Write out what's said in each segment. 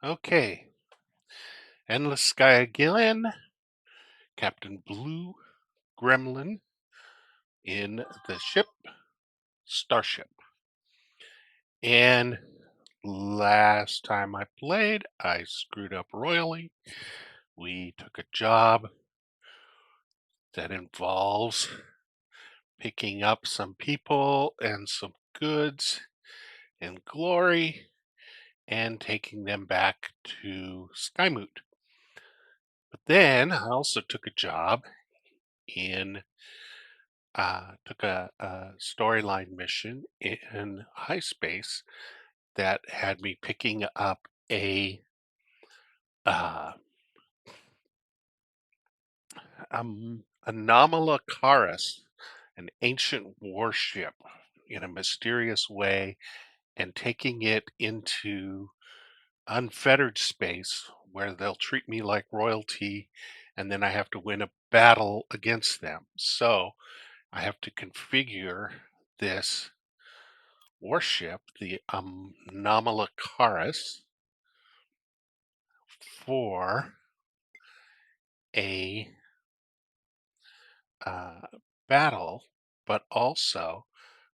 Okay. Endless Sky again. Captain Blue Gremlin in the ship Starship. And last time I played, I screwed up royally. We took a job that involves picking up some people and some goods and glory and taking them back to Skymoot. But then I also took a job in took a storyline mission in high space that had me picking up a uh, Anomalacaris, an ancient warship, in a mysterious way, and taking it into unfettered space where they'll treat me like royalty, and then I have to win a battle against them. So I have to configure this warship, the Anomalacaris, for a uh, battle, but also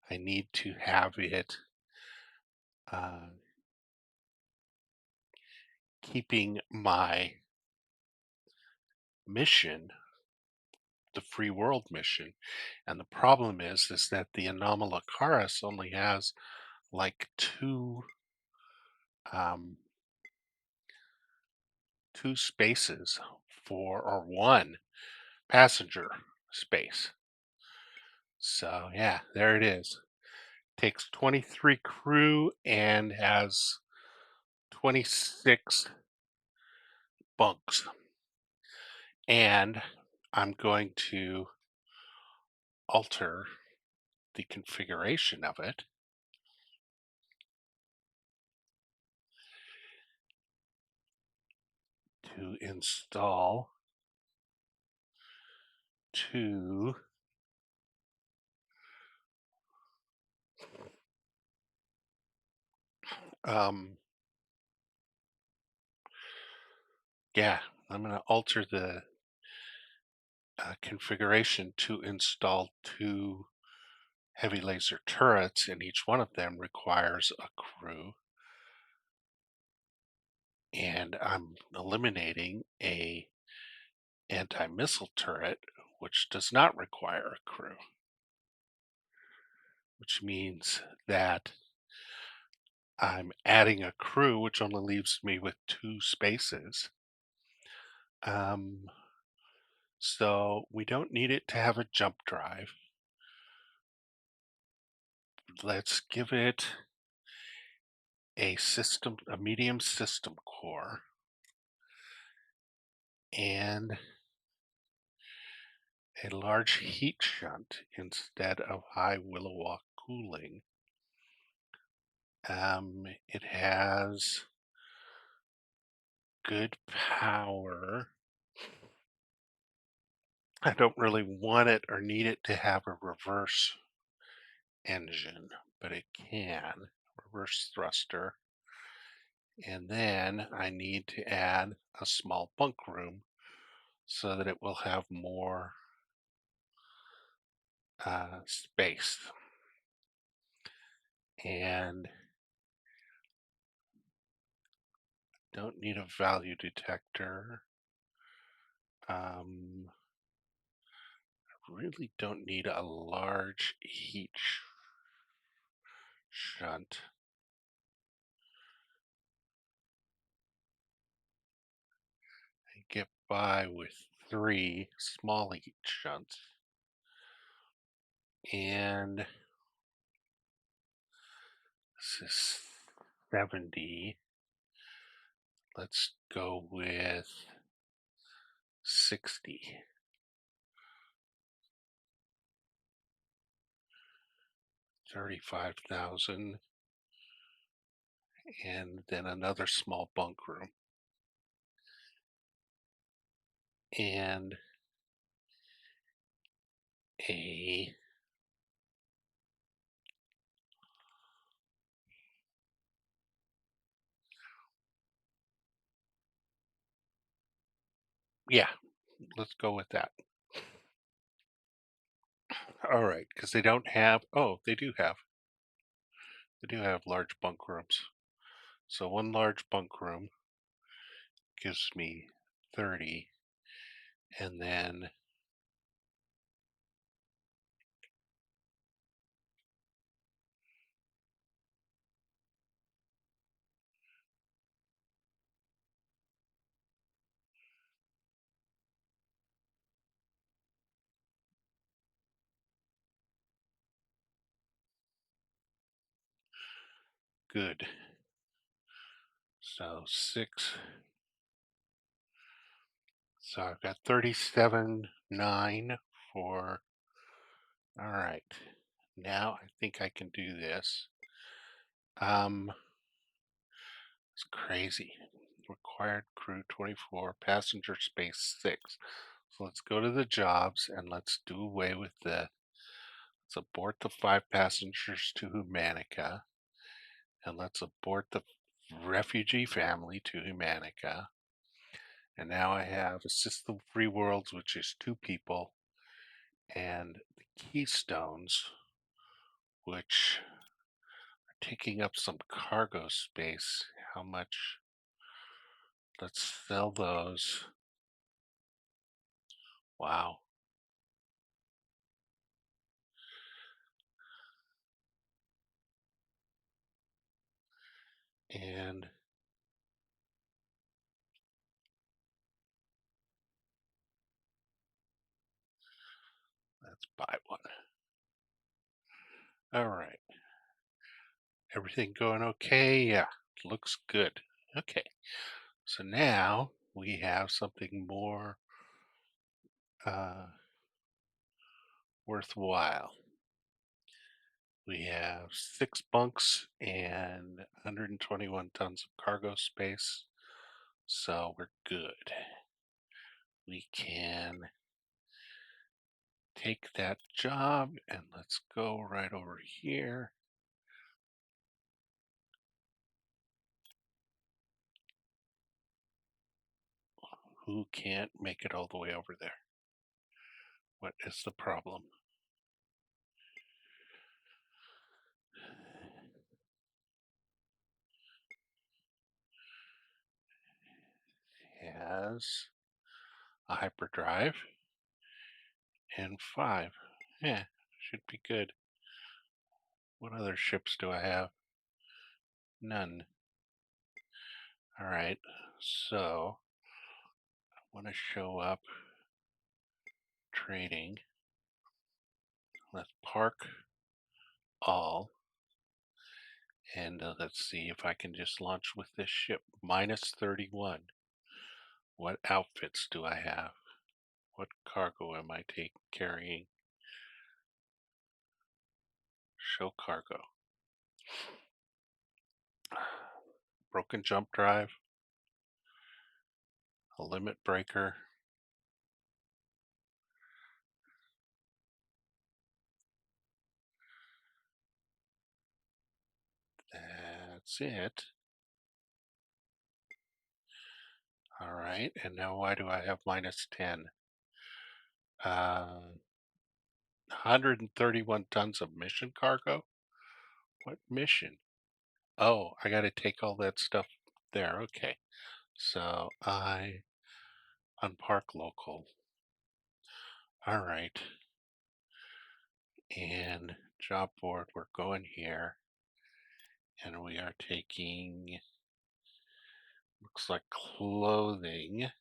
I need to have it uh, keeping my mission, the free world mission. And the problem is that the Anomalacaris only has like um, two spaces for, or one passenger space. So yeah, there it is. Takes 23 crew and has 26 bunks. And I'm going to alter the configuration of it to install two um yeah, I'm going to alter the configuration to install two heavy laser turrets, and each one of them requires a crew. And I'm eliminating a anti-missile turret, which does not require a crew, which means that I'm adding a crew, which only leaves me with two spaces. So we don't need it to have a jump drive. Let's give it a medium system core, and a large heat shunt instead of high Willow cooling. It has good power. I don't really want it or need it to have a reverse engine, but it can. Reverse thruster. And then I need to add a small bunk room so that it will have more space. And don't need a value detector. Really don't need a large heat shunt. I get by with 3 small heat shunts. And this is 70. Let's go with 60. 35,000. And then another small bunk room. And a Yeah, let's go with that. All right, because they don't have, oh, they do have large bunk rooms. So one large bunk room gives me 30, and then good. So 6. So I've got 37.9 for, all right. Now I think I can do this. It's crazy. Required crew 24, passenger space 6. So let's go to the jobs and let's do away with the, let's abort the 5 passengers to Humanica. And let's abort the refugee family to Humanica. And now I have assist the free worlds, which is 2 people, and the keystones, which are taking up some cargo space. How much? Let's sell those. Wow. And let's buy one. All right. Everything going okay? Yeah, looks good. Okay. So now we have something more worthwhile. We have 6 bunks and 121 tons of cargo space. So we're good. We can take that job and let's go right over here. Who can't make it all the way over there? What is the problem? Has a hyperdrive and 5. Yeah, should be good. What other ships do I have? None. All right, so I want to show up trading. Let's park all, and let's see if I can just launch with this ship. Minus 31. What outfits do I have? What cargo am I carrying? Show cargo. Broken jump drive. A limit breaker. That's it. All right, and now why do I have minus 10? 131 tons of mission cargo? What mission? Oh, I got to take all that stuff there. Okay. So I unpark local. All right. And job board, we're going here. And we are taking, looks like clothing.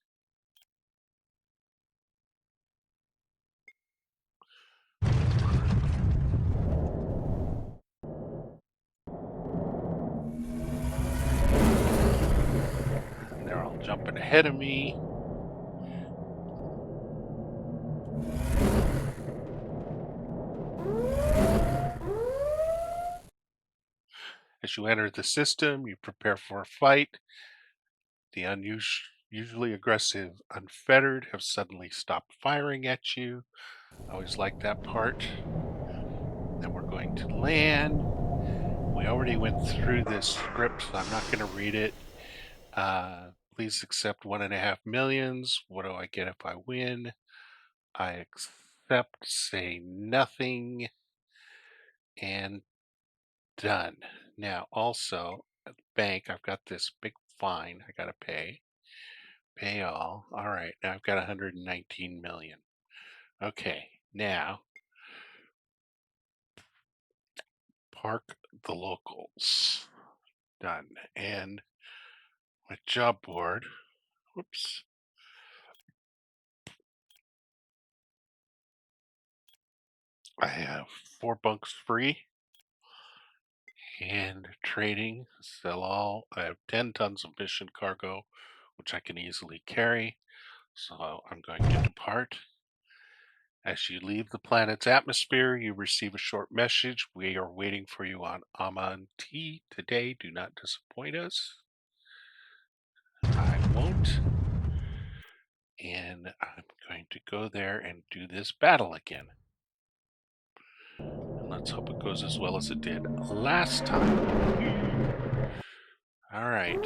And they're all jumping ahead of me. As you enter the system, you prepare for a fight. The unusually aggressive unfettered have suddenly stopped firing at you. I always like that part. Then we're going to land. We already went through this script, so I'm not going to read it. Please accept 1.5 millions. What do I get if I win? I accept, say nothing, and done. Now, also, at the bank, I've got this big fine I got to pay. Pay all. All right, now I've got 119 million. Okay, now park the locals. Done. And my job board. Whoops. I have 4 bunks free. And trading, sell all. I have 10 tons of mission cargo, which I can easily carry. So I'm going to depart. As you leave the planet's atmosphere, you receive a short message. We are waiting for you on Amonti today. Do not disappoint us. I won't. And I'm going to go there and do this battle again. And let's hope it goes as well as it did last time. All right.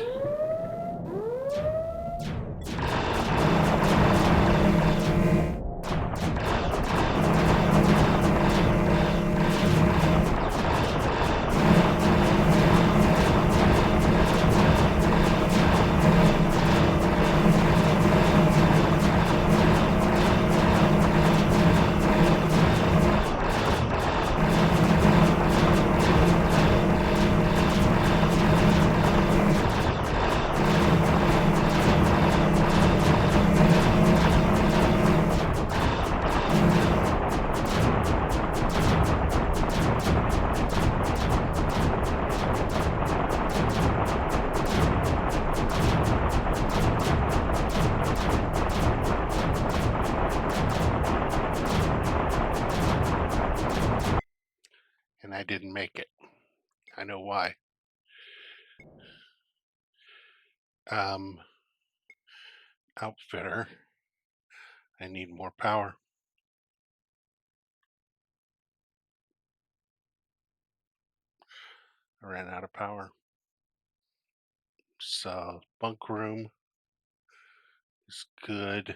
And I didn't make it. I know why. Outfitter. I need more power. I ran out of power. So bunk room is good.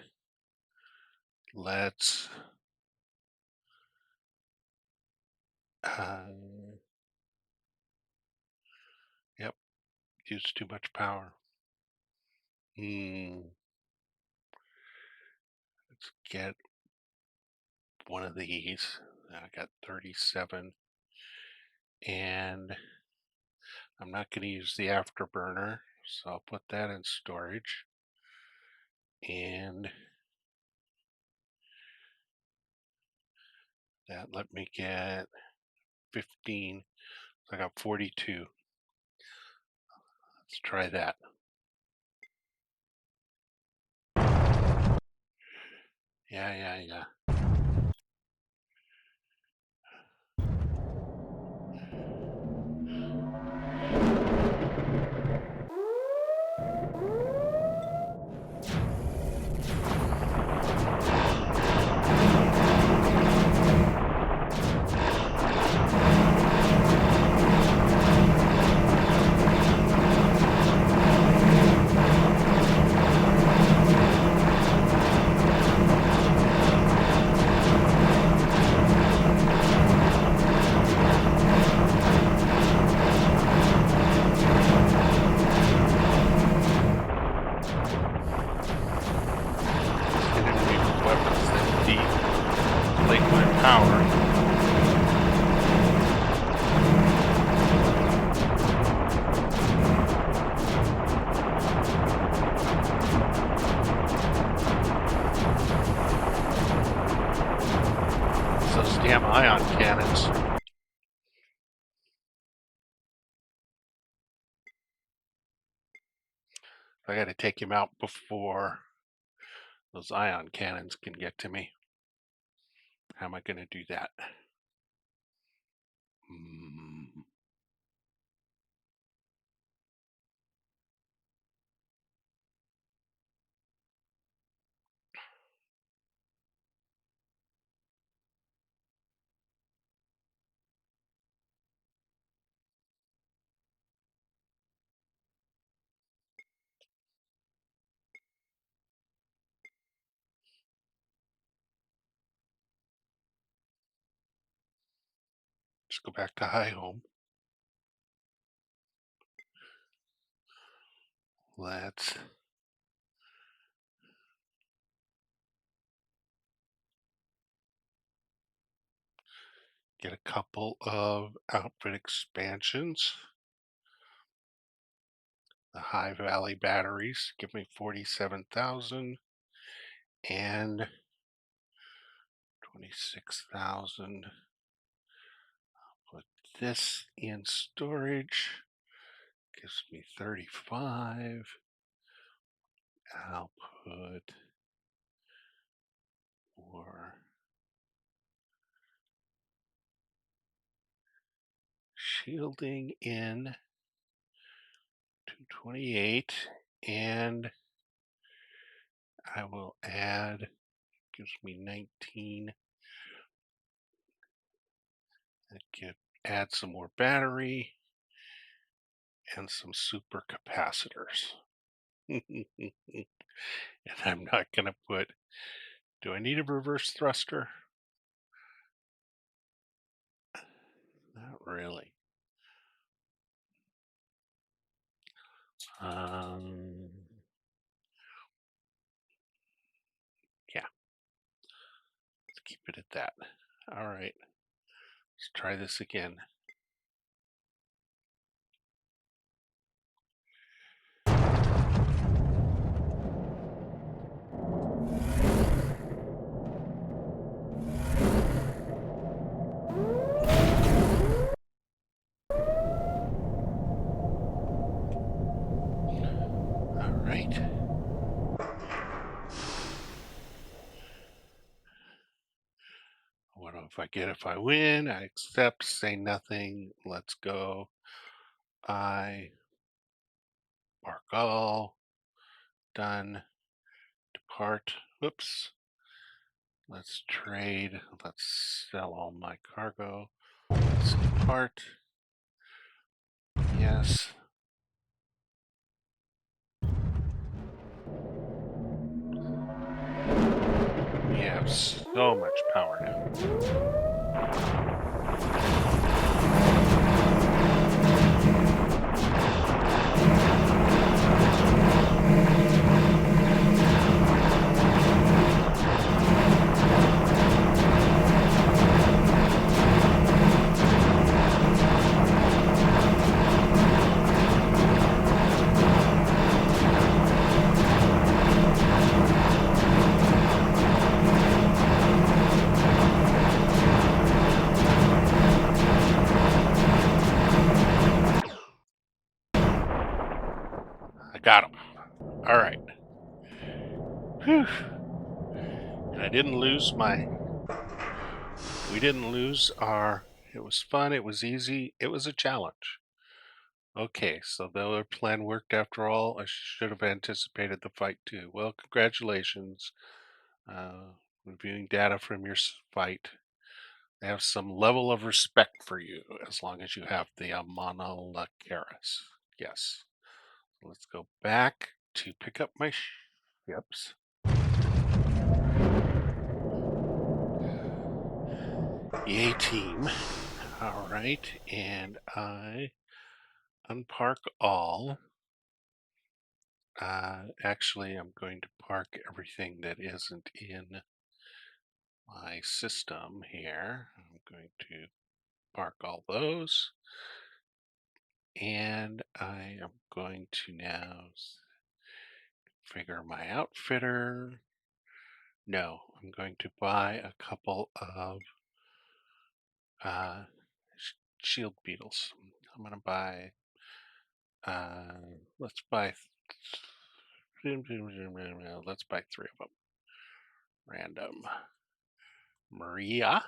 Let's yep, used too much power. Let's get one of these. I got 37. And I'm not going to use the afterburner, so I'll put that in storage. And that let me get 15. So I got 42. Let's try that. Yeah. Those damn ion cannons. I got to take him out before those ion cannons can get to me. How am I going to do that? Just go back to high home. Let's get a couple of outfit expansions. The High Valley batteries give me 47,000 and 26,000. Put this in storage. Gives me 35. I'll put more shielding in 228, and I will add, gives me 19. Add some more battery and some super capacitors. And I'm not going to put, do I need a reverse thruster? Not really. Yeah, let's keep it at that. All right, let's try this again. All right. What if I get if I win? I accept, say nothing, let's go. I mark all, done, depart, whoops. Let's trade, let's sell all my cargo. Let's depart, yes. We have so much power now. I got him. All right. Whew. And I didn't lose my. We didn't lose our. It was fun. It was easy. It was a challenge. Okay, so the other plan worked after all. I should have anticipated the fight too. Well, congratulations. Reviewing data from your fight. They have some level of respect for you as long as you have the Anomalacaris. Yes. Let's go back to pick up my ships. Yay, team. All right, and I unpark all. Actually, I'm going to park everything that isn't in my system here. I'm going to park all those. And I am going to now figure my outfitter. No, I'm going to buy a couple of shield beetles. I'm going to buy, let's buy 3 of them. Random. Maria.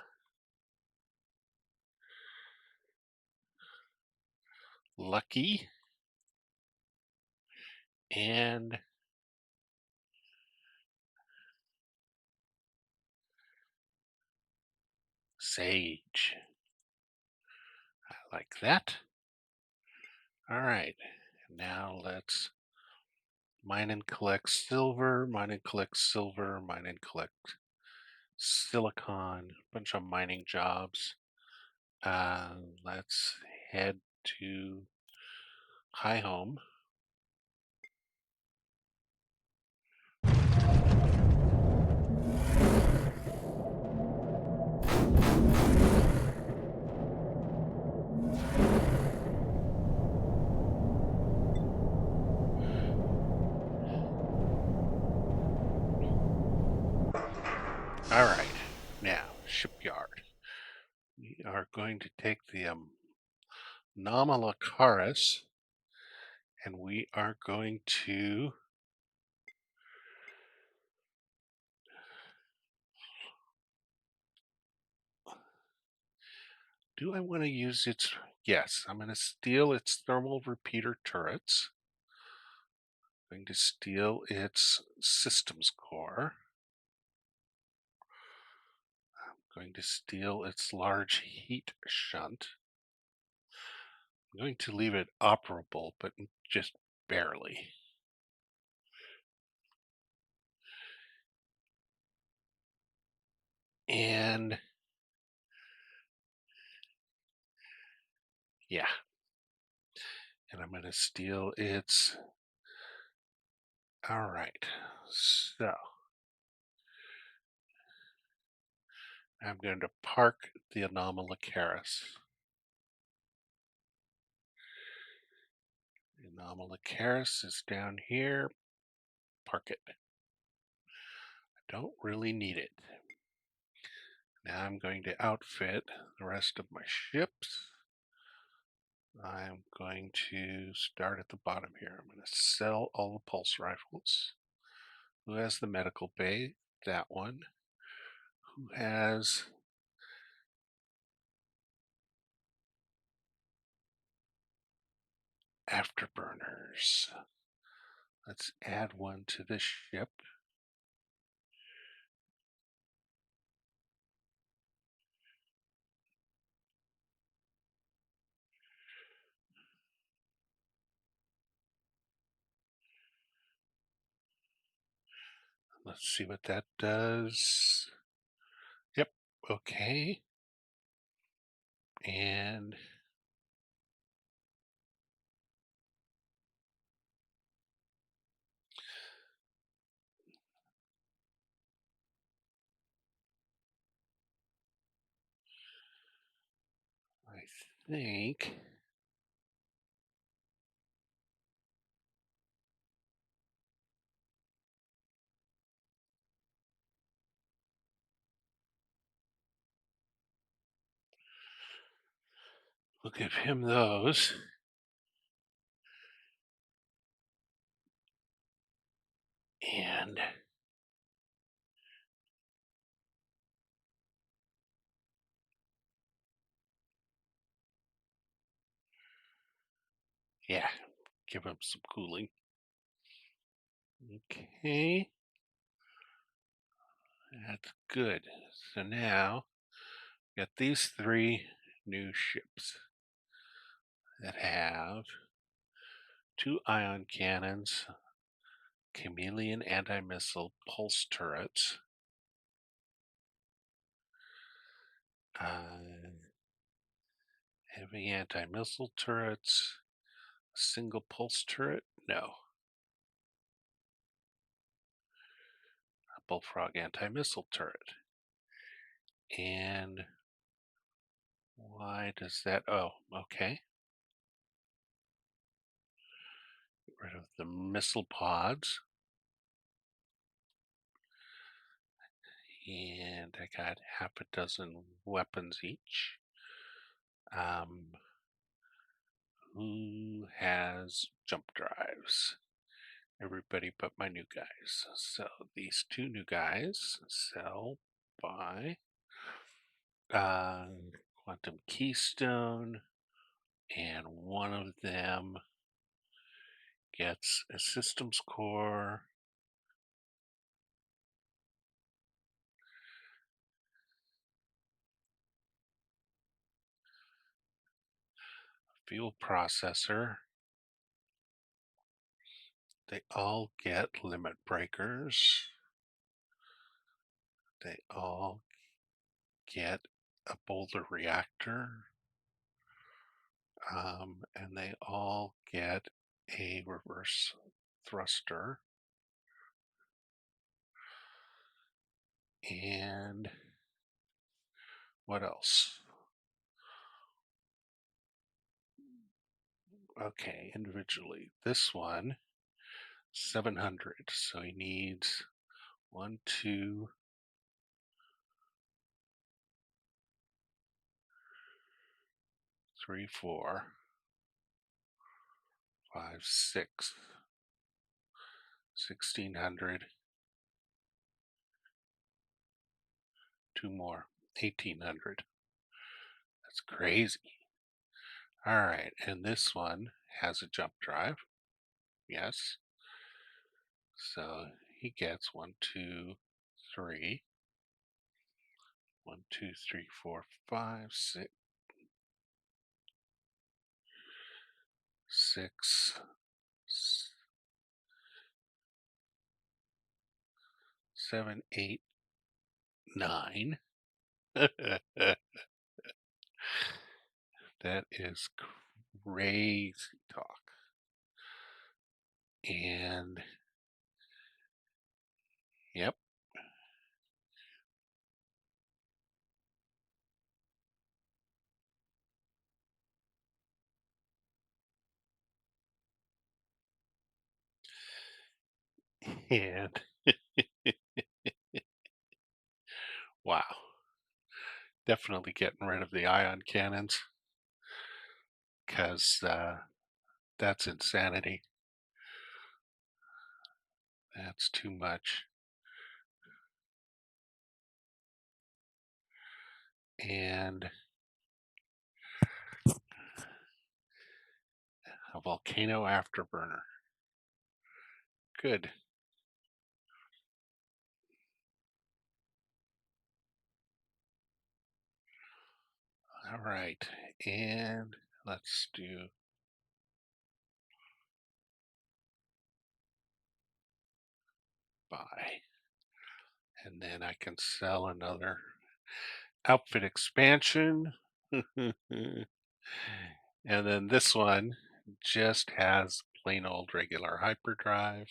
Lucky. And Sage. I like that. All right. Now let's mine and collect silver, mine and collect silver, mine and collect silicon, a bunch of mining jobs. Let's head to High Home. All right, now shipyard. We are going to take the Anomalacaris, and we are going to do I want to use its, yes, I'm going to steal its thermal repeater turrets. I'm going to steal its systems core. I'm going to steal its large heat shunt. I'm going to leave it operable, but just barely. And yeah, and I'm going to steal its, all right, so I'm going to park the Anomalacaris. The Anomalacaris is down here. Park it. I don't really need it. Now I'm going to outfit the rest of my ships. I'm going to start at the bottom here. I'm going to sell all the pulse rifles. Who has the medical bay? That one. Who has afterburners? Let's add one to this ship. Let's see what that does. Yep, okay. And I think we'll give him those. And yeah, give him some cooling. Okay, that's good. So now got these three new ships that have 2 ion cannons, chameleon anti-missile pulse turrets, heavy anti-missile turrets, a single pulse turret, no, a bullfrog anti-missile turret. And why does that, oh, okay. Get rid of the missile pods. And I got half a dozen weapons each. Who has jump drives? Everybody but my new guys. So these 2 new guys sell by quantum keystone, and one of them gets a systems core. Fuel processor. They all get limit breakers. They all get a boulder reactor. and they all get a reverse thruster. And what else? Okay, individually. This one, 700. So he needs 1, 2, 3, 4, 5, 6. 1600. 2 more. 1800. That's crazy. All right, and this one has a jump drive. Yes. So he gets 1, 2, 3. 1, 2, 3, 4, 5, 6, 6, 7, 8, 9. That is crazy talk. And yep. And wow. Definitely getting rid of the ion cannons because that's insanity. That's too much. And a volcano afterburner. Good. All right. And let's do buy. And then I can sell another outfit expansion. And then this one just has plain old regular hyperdrive.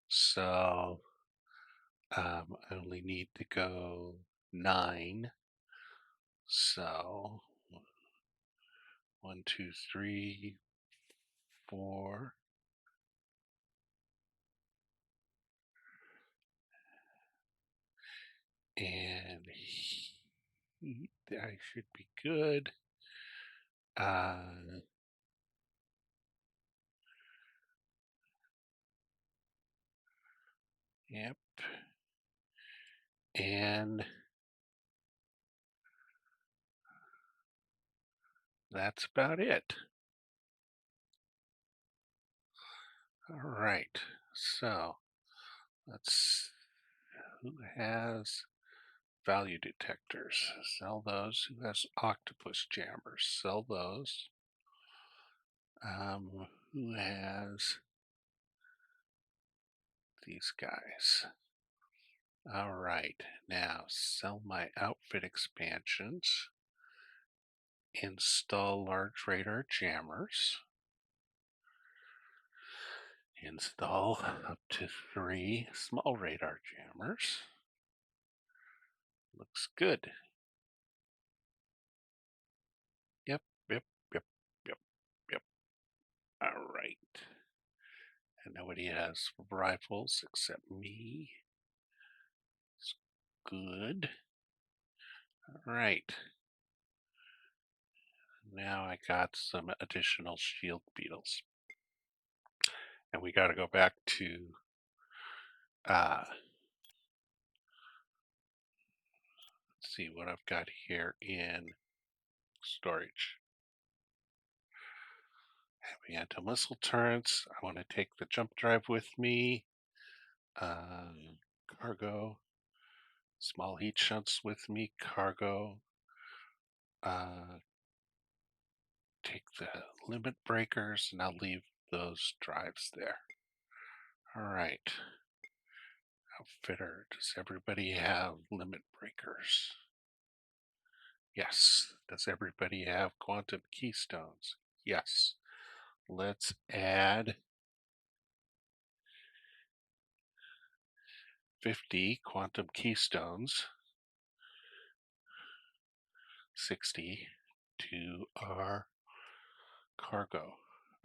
So I only need to go 9. So 1, 2, 3, 4. And I should be good. Yep. And that's about it. All right. So let's, who has value detectors? Sell those. Who has octopus jammers? Sell those. Who has these guys? All right. Now sell my outfit expansions. Install large radar jammers. Install up to 3 small radar jammers. Looks good. Yep, yep, yep, yep, yep. All right. And nobody has rifles except me. It's good. All right. Now I got some additional shield beetles. And we got to go back to let's see what I've got here in storage. Heavy anti-missile turrets. I want to take the jump drive with me. Cargo. Small heat shunts with me. Cargo. Take the limit breakers and I'll leave those drives there. All right. Outfitter, does everybody have limit breakers? Yes. Does everybody have quantum keystones? Yes. Let's add 50 quantum keystones, 60 to our cargo.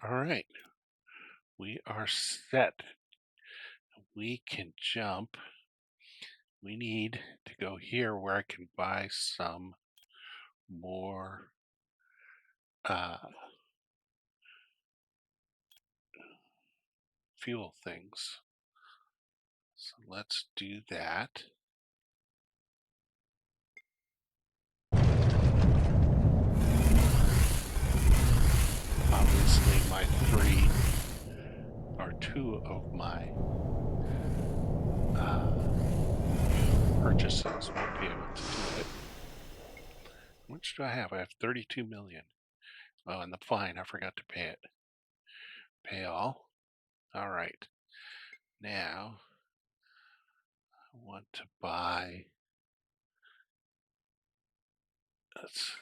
All right. We are set. We can jump. We need to go here where I can buy some more fuel things. So let's do that. Obviously, my three or two of my purchases won't be able to do it. How much do I have? I have 32 million. Oh, and the fine, I forgot to pay it. Pay all. All right. Now, I want to buy. Let's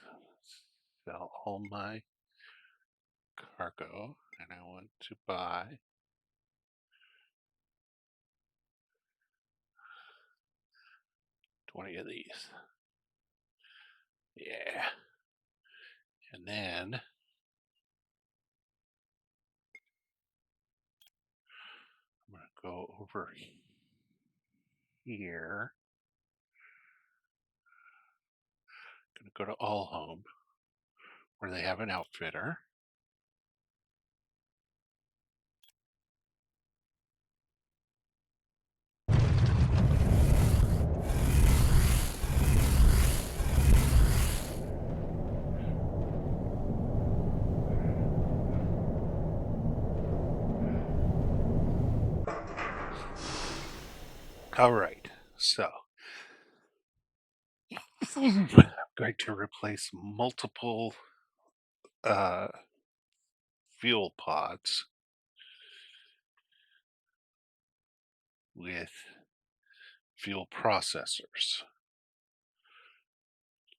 sell all my cargo, and I want to buy 20 of these. Yeah. And then I'm going to go over here. I'm going to go to All Home, where they have an outfitter. All right, so I'm going to replace multiple uh, fuel pods with fuel processors.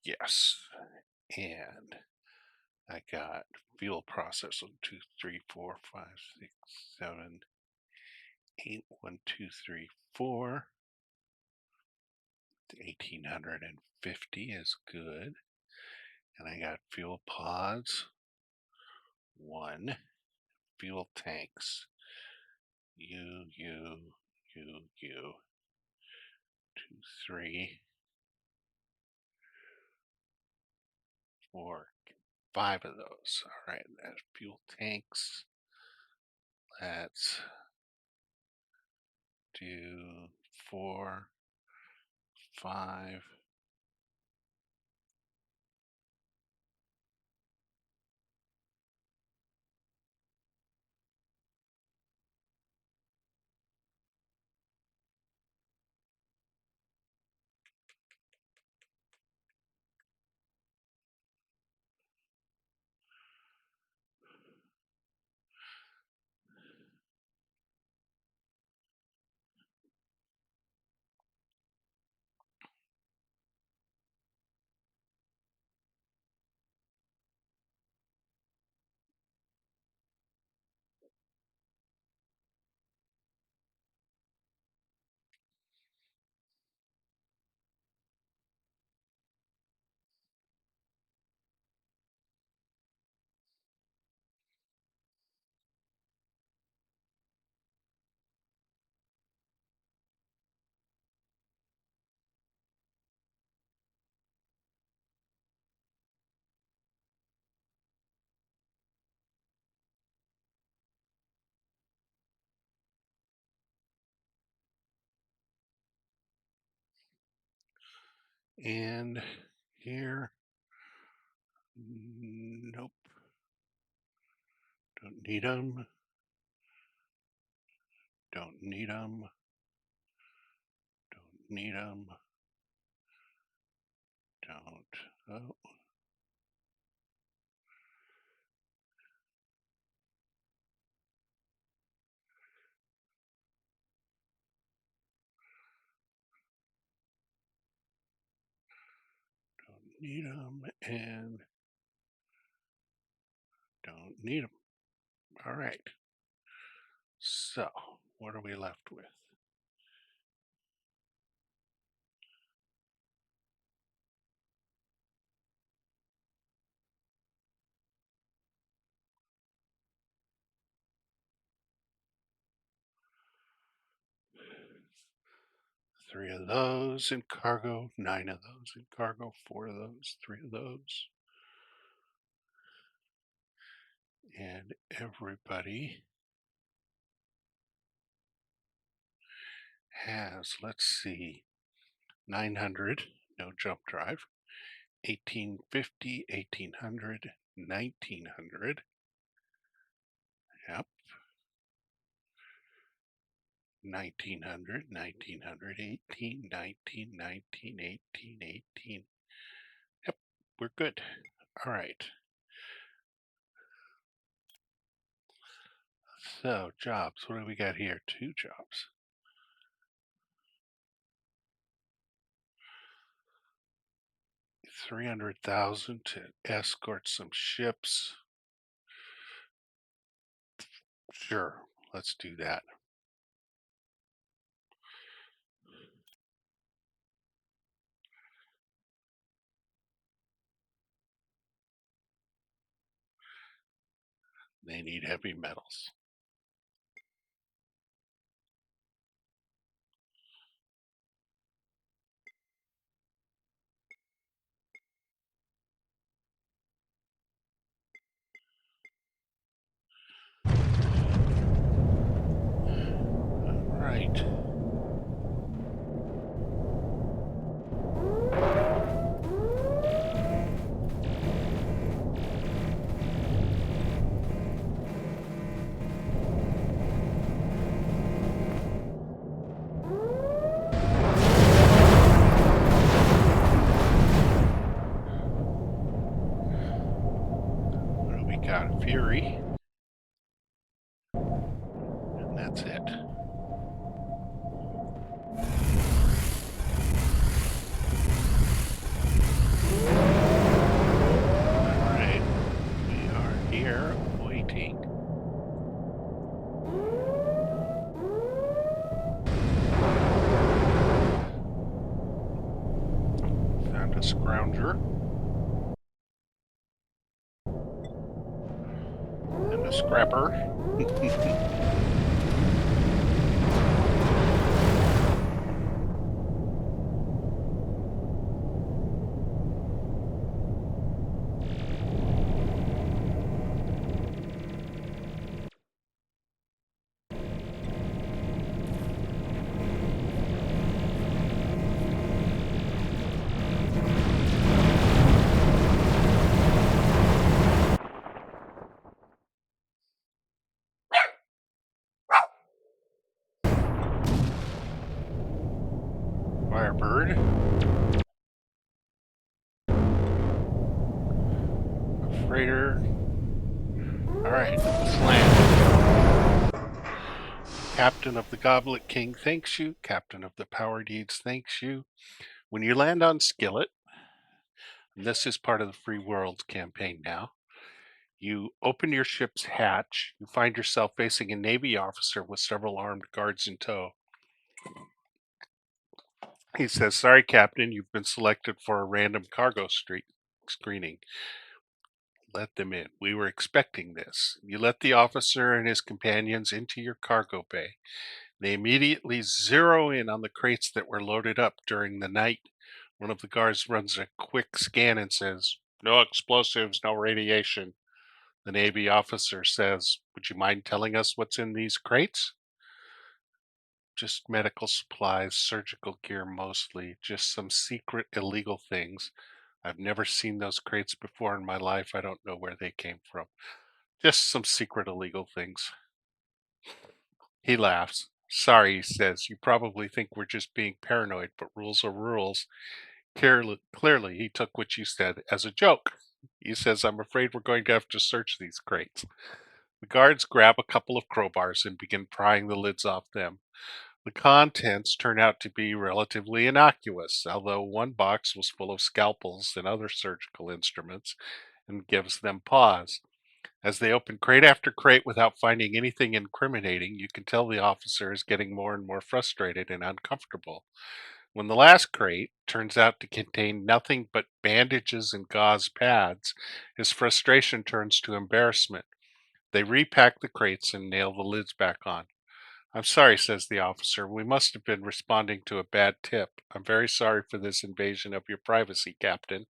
Yes, and I got fuel processor 1, 2, 3, 4, 5, 6, 7, 8, 1, 2, 3, 4. 1850 is good. And I got fuel pods, 1, fuel tanks, U, 2, 3, 4, 5 of those. All right, that's fuel tanks. Let's do 4, 5. And here, nope, don't need them, don't need them, don't need them, don't, oh, don't need them, and don't Need 'em. All right. So, what are we left with? Three of those in cargo, nine of those in cargo, four of those, three of those. And everybody has, let's see, 900, no jump drive, 1850, 1800, 1900. Yep. 1900, 1900, 18, 19, 19, 18, 18. Yep, we're good. All right. So, jobs. What do we got here? Two jobs. 300,000 to escort some ships. Sure, let's do that. They need heavy metals. All right. What do we got? Fury. And that's it. All right. We are here waiting. Found a scrounger. And a scrapper. Firebird. A freighter. All right, let's land. Captain of the Goblet King thanks you. Captain of the Power Deeds thanks you. When you land on Skillet, and this is part of the Free World campaign now, you open your ship's hatch. You find yourself facing a Navy officer with several armed guards in tow. He says, "Sorry, Captain, you've been selected for a random cargo screening. Let them in. We were expecting this." You let the officer and his companions into your cargo bay. They immediately zero in on the crates that were loaded up during the night. One of the guards runs a quick scan and says, "No explosives, no radiation." The Navy officer says, "Would you mind telling us what's in these crates?" "Just medical supplies, surgical gear mostly, just some secret illegal things. I've never seen those crates before in my life. I don't know where they came from. Just some secret illegal things." He laughs. "Sorry," he says. "You probably think we're just being paranoid, but rules are rules." Clearly, he took what you said as a joke. He says, "I'm afraid we're going to have to search these crates." The guards grab a couple of crowbars and begin prying the lids off them. The contents turn out to be relatively innocuous, although one box was full of scalpels and other surgical instruments and gives them pause. As they open crate after crate without finding anything incriminating, you can tell the officer is getting more and more frustrated and uncomfortable. When the last crate turns out to contain nothing but bandages and gauze pads, his frustration turns to embarrassment. They repack the crates and nail the lids back on. "I'm sorry," says the officer. "We must have been responding to a bad tip. I'm very sorry for this invasion of your privacy, Captain."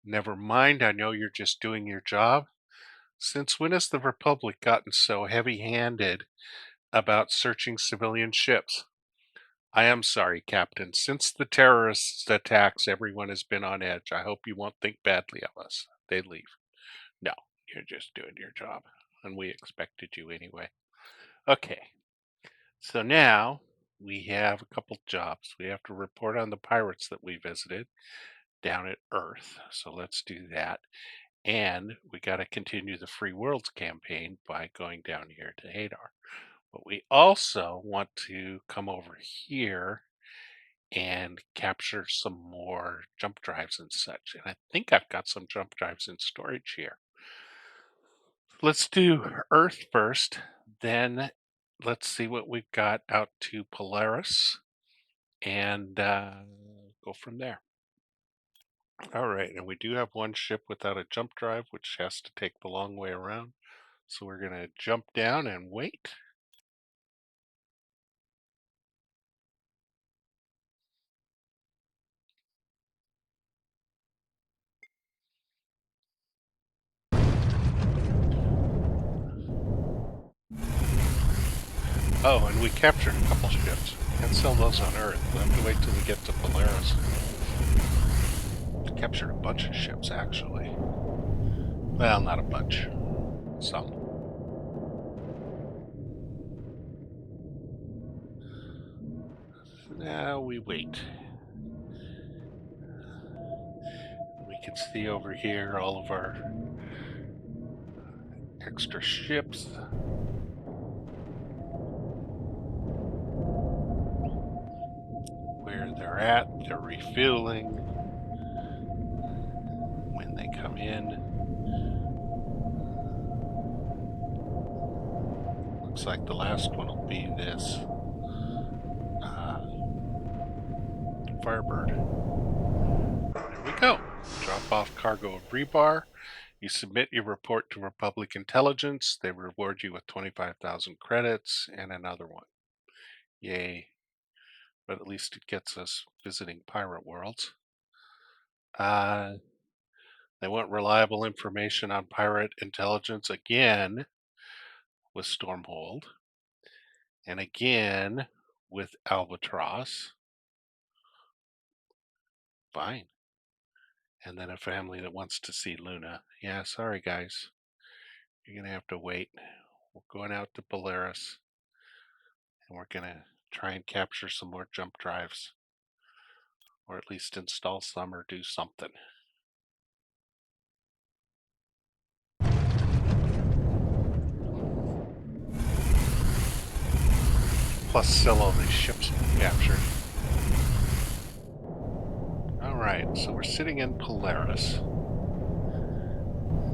"Never mind, I know you're just doing your job. Since when has the Republic gotten so heavy-handed about searching civilian ships?" "I am sorry, Captain. Since the terrorist attacks, everyone has been on edge. I hope you won't think badly of us." They leave. "No, you're just doing your job, and we expected you anyway." Okay, so now we have a couple jobs. We have to report on the pirates that we visited down at Earth. So let's do that. And we got to continue the Free Worlds campaign by going down here to Hadar. But we also want to come over here and capture some more jump drives and such. And I think I've got some jump drives in storage here. Let's do Earth first, then let's see what we've got out to Polaris and go from there. All right, and we do have one ship without a jump drive, which has to take the long way around. So we're going to jump down and wait. Oh, and we captured a couple ships. Can't sell those on Earth. We'll have to wait till we get to Polaris. Captured a bunch of ships, actually. Well, not a bunch. Some. Now we wait. We can see over here all of our extra ships. Where they're at, they're refueling. When they come in. Looks like the last one will be this Firebird. There we go. Drop off cargo of rebar. You submit your report to Republic Intelligence. They reward you with 25,000 credits and another one. Yay. But at least it gets us visiting pirate worlds. They want reliable information on pirate intelligence again with Stormhold. And again with Albatross. Fine. And then a family that wants to see Luna. Yeah, sorry guys. You're going to have to wait. We're going out to Polaris. And we're going to try and capture some more jump drives. Or at least install some or do something. Plus sell all these ships we captured. Alright, so we're sitting in Polaris.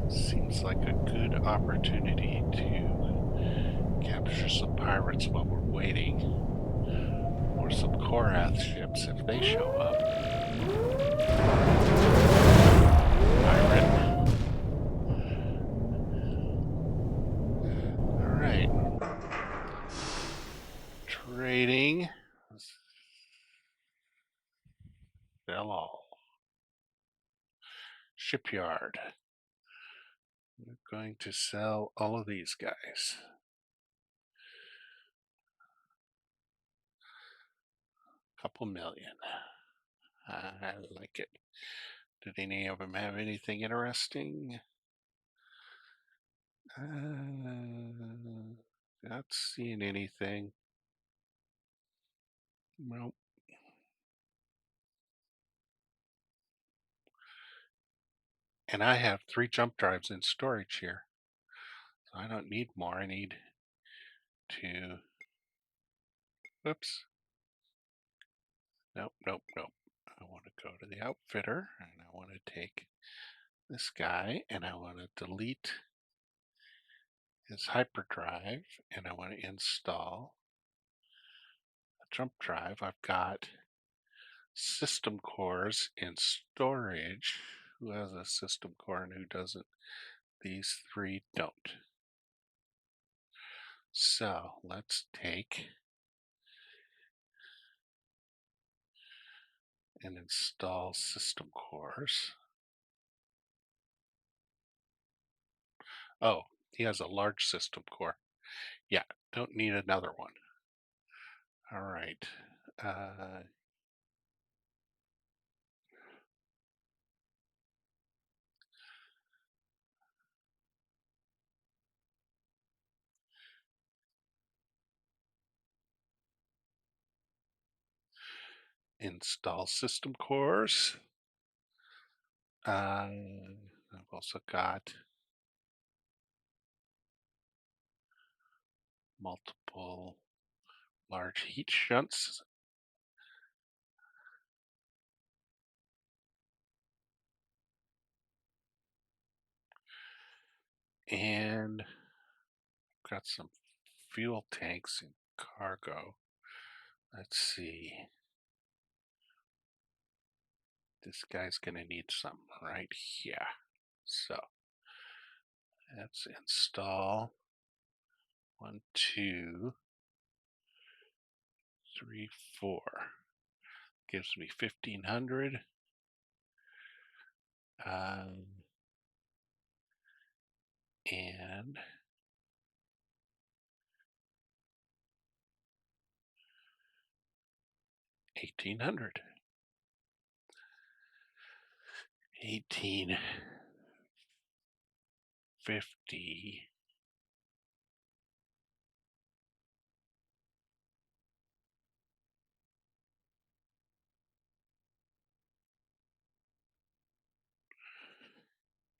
Seems like a good opportunity to capture some pirates while we're waiting. Or some Korath ships if they show up. Pirate. Alright. Trading. Sell all. Shipyard. We're going to sell all of these guys. Couple million. I like it. Did any of them have anything interesting? Not seeing anything. Nope. And I have 3 jump drives in storage here. So I don't need more. I need to... Oops. Nope, nope, nope. I want to go to the outfitter and I want to take this guy and I want to delete is hyperdrive, and I want to install a jump drive. I've got system cores in storage. Who has a system core and who doesn't? These three don't. So let's take and install system cores. Oh, he has a large system core. Yeah, don't need another one. All right. Install system cores. I've also got multiple large heat shunts. And got some fuel tanks in cargo. Let's see. This guy's gonna need some right here. So let's install 1, 2, 3, 4. Gives me 1500. And 1800. 1850.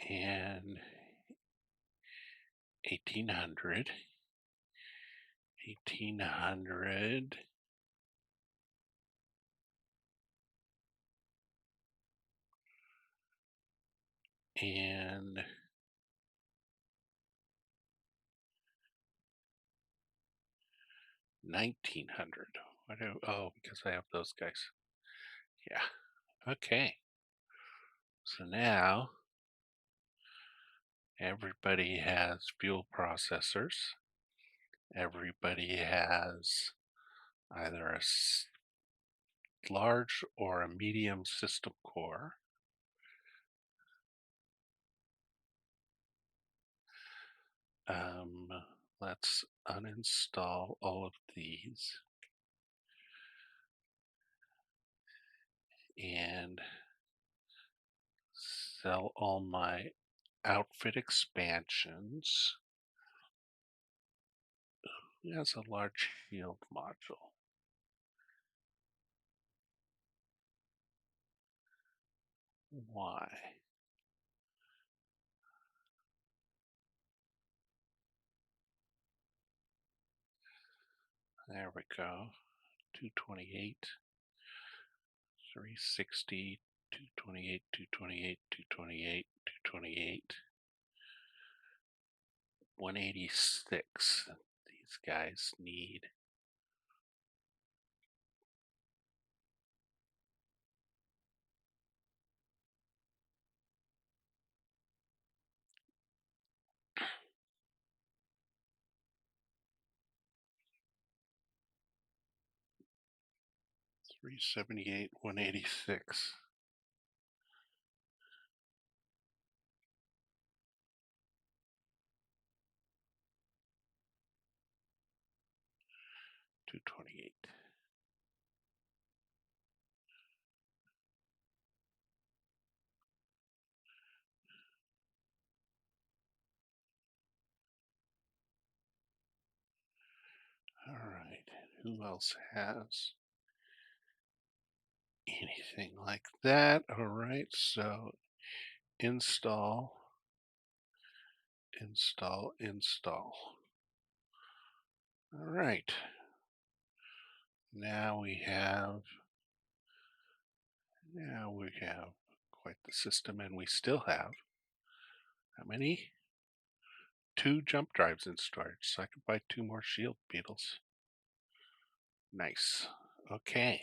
And 1800. 1800. And 1900. Oh, because I have those guys. Yeah. Okay. So now everybody has fuel processors. Everybody has either a large or a medium system core. Let's uninstall all of these and sell all my outfit expansions. Who has a large shield module? Why? There we go. 228, 360, 228, 228, 228, 228, 186. These guys need 378, 186. 228. All right. Who else has anything like that? All right. So install, install, install. All right. Now we have quite the system, and we still have how many? 2 jump drives in storage, so I can buy 2 more shield beetles. Nice. Okay.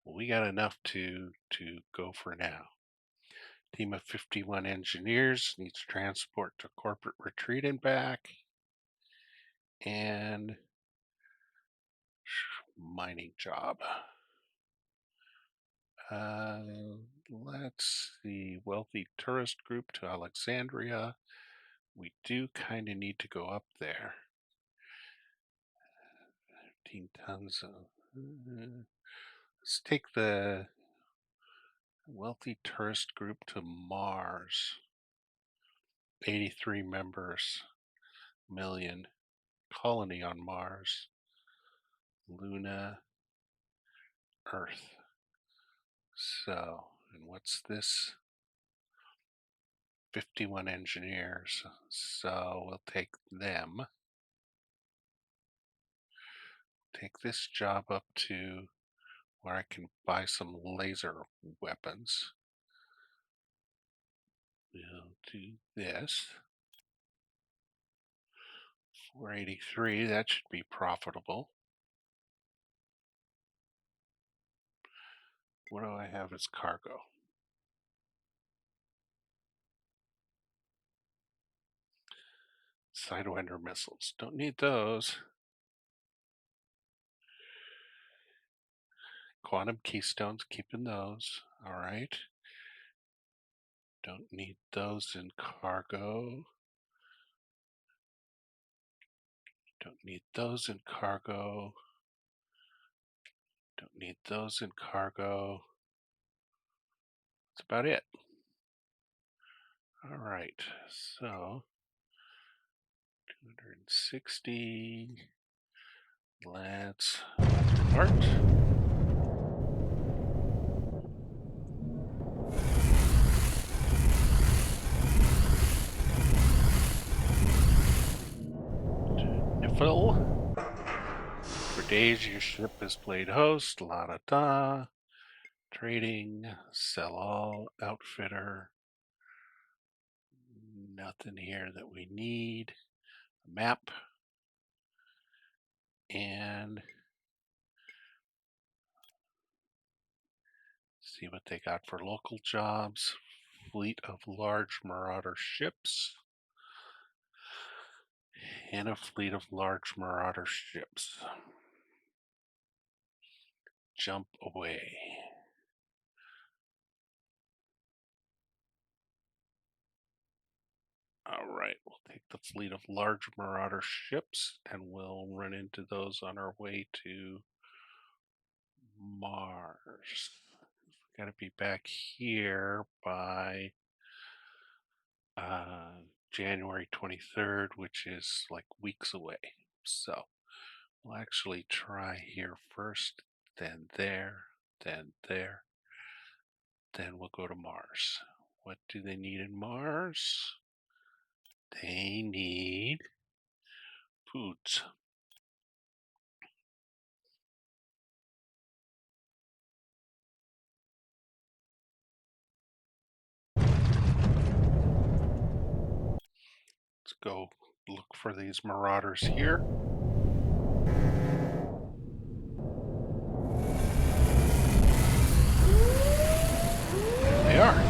Well, we got enough to go for now. Team of 51 engineers needs transport to corporate retreat and back. And mining job. Let's see. Wealthy tourist group to Alexandria. We do kind of need to go up there. 15 tons of... let's take the wealthy tourist group to Mars. 83 members. Million. Colony on Mars. Luna. Earth. So, and what's this? 51 engineers. So we'll take them. Take this job up to where I can buy some laser weapons. We'll do this. 483, that should be profitable. What do I have as cargo? Sidewinder missiles. Don't need those. Quantum keystones, keeping those. All right. Don't need those in cargo. Don't need those in cargo. Don't need those in cargo. That's about it. All right, so 260. Let's start. Niffle. For days, your ship has played host. La da da. Trading. Sell all. Outfitter. Nothing here that we need. A map. And see what they got for local jobs. Fleet of large marauder ships. And a fleet of large marauder ships. Jump away. All right, we'll take the fleet of large marauder ships and we'll run into those on our way to Mars. Got to be back here by January 23rd, which is like weeks away. So we'll actually try here first, then there, then there. Then we'll go to Mars. What do they need in Mars? They need foods. Let's go look for these marauders here. There they are.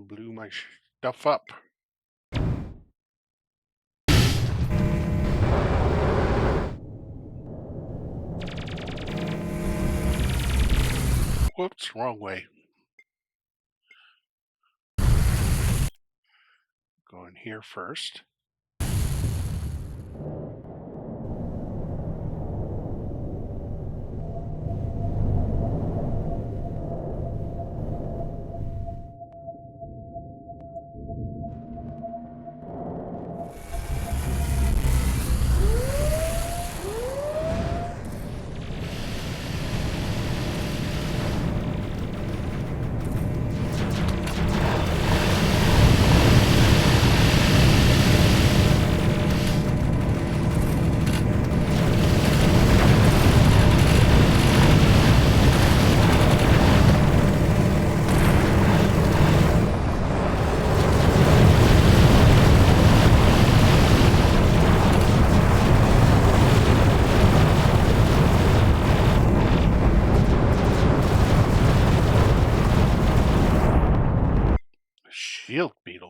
Blew my stuff up. Whoops, wrong way. Going here first.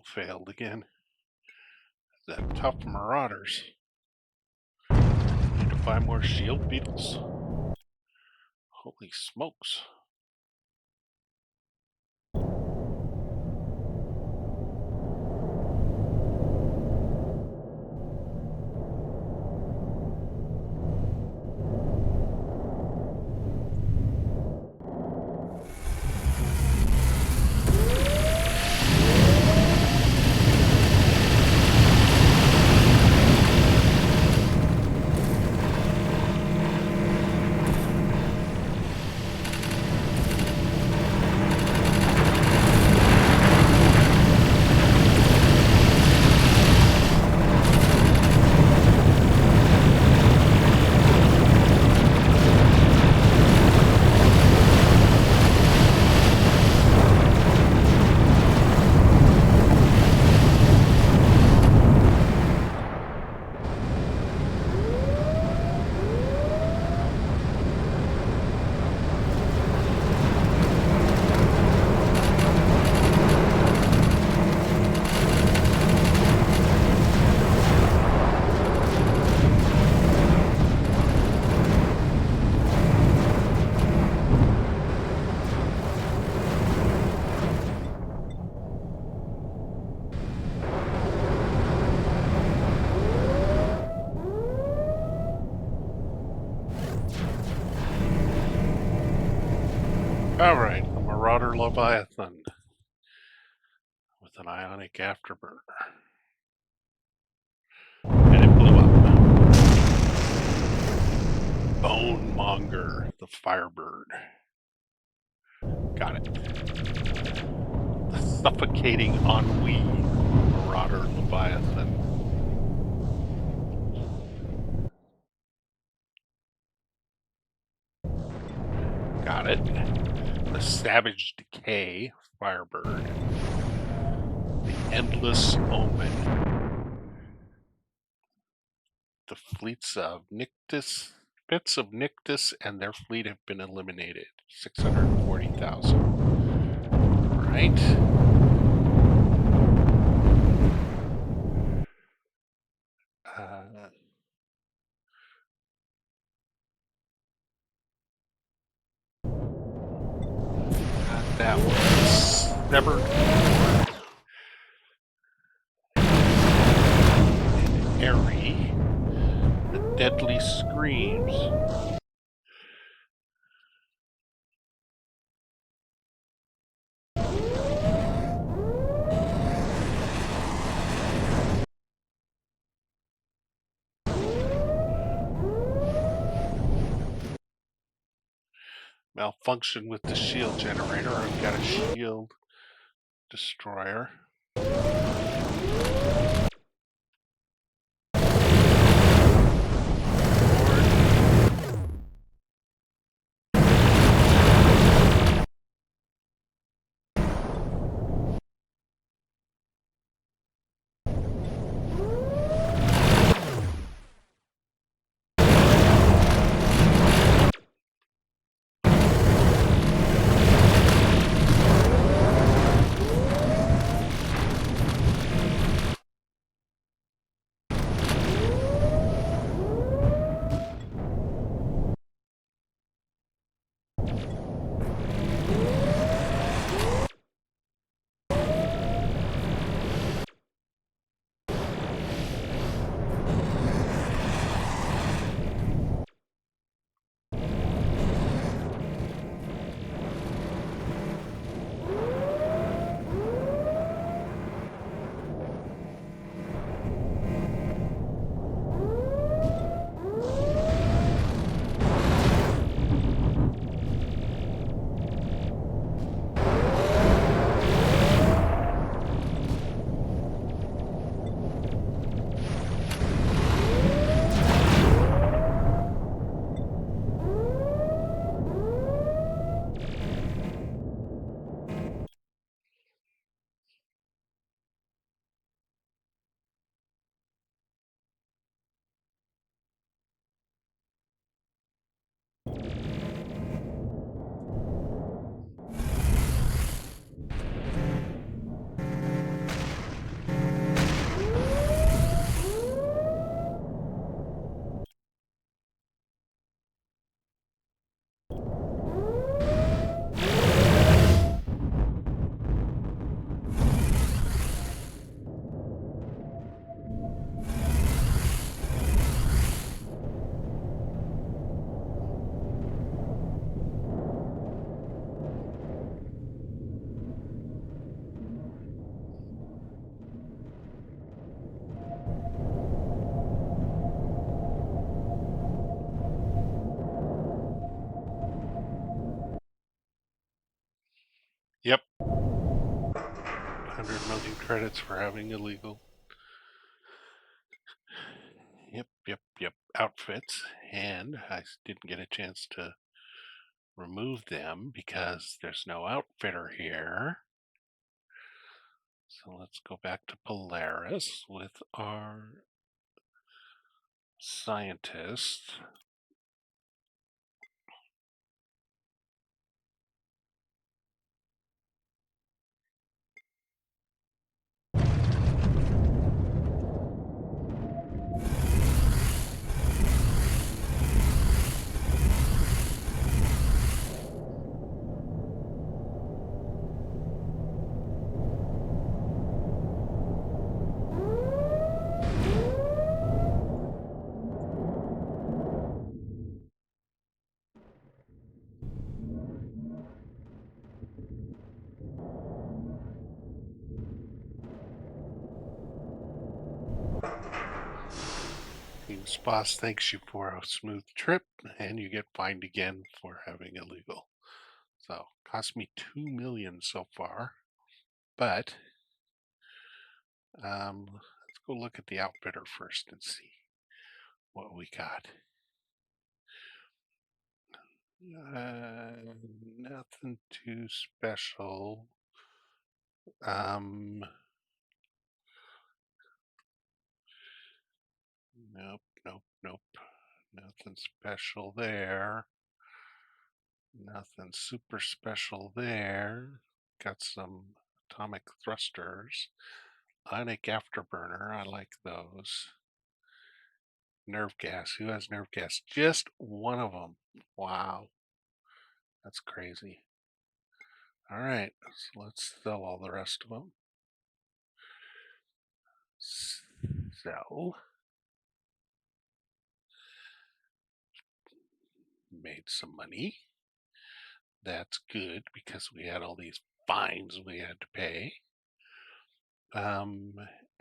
failed again. That tough marauders. Need to buy more shield beetles. Holy smokes. Alright, the Marauder Leviathan with an ionic afterburner. And it blew up. Bone Monger, the Firebird. Got it. The Suffocating Ennui, Marauder Leviathan. Got it. The Savage Decay, Firebird. The Endless Omen. The fleets of Nictus, bits of Nictus and their fleet have been eliminated. 640,000. Alright. That was Severed and Airy. The Deadly Screams. Malfunction with the shield generator. I've got a shield destroyer. 100 million credits for having illegal. Yep. Outfits. And I didn't get a chance to remove them because there's no outfitter here. So let's go back to Polaris with our scientist. Team's boss thanks you for a smooth trip, and you get fined again for having illegal. So, cost me 2 million so far. But let's go look at the outfitter first and see what we got. Nothing too special. Nope. Nothing special there. Nothing super special there. Got some atomic thrusters. Ionic afterburner. I like those. Nerve gas. Who has nerve gas? Just one of them. Wow. That's crazy. All right. So let's sell all the rest of them. Sell. Made some money. That's good because we had all these fines we had to pay. And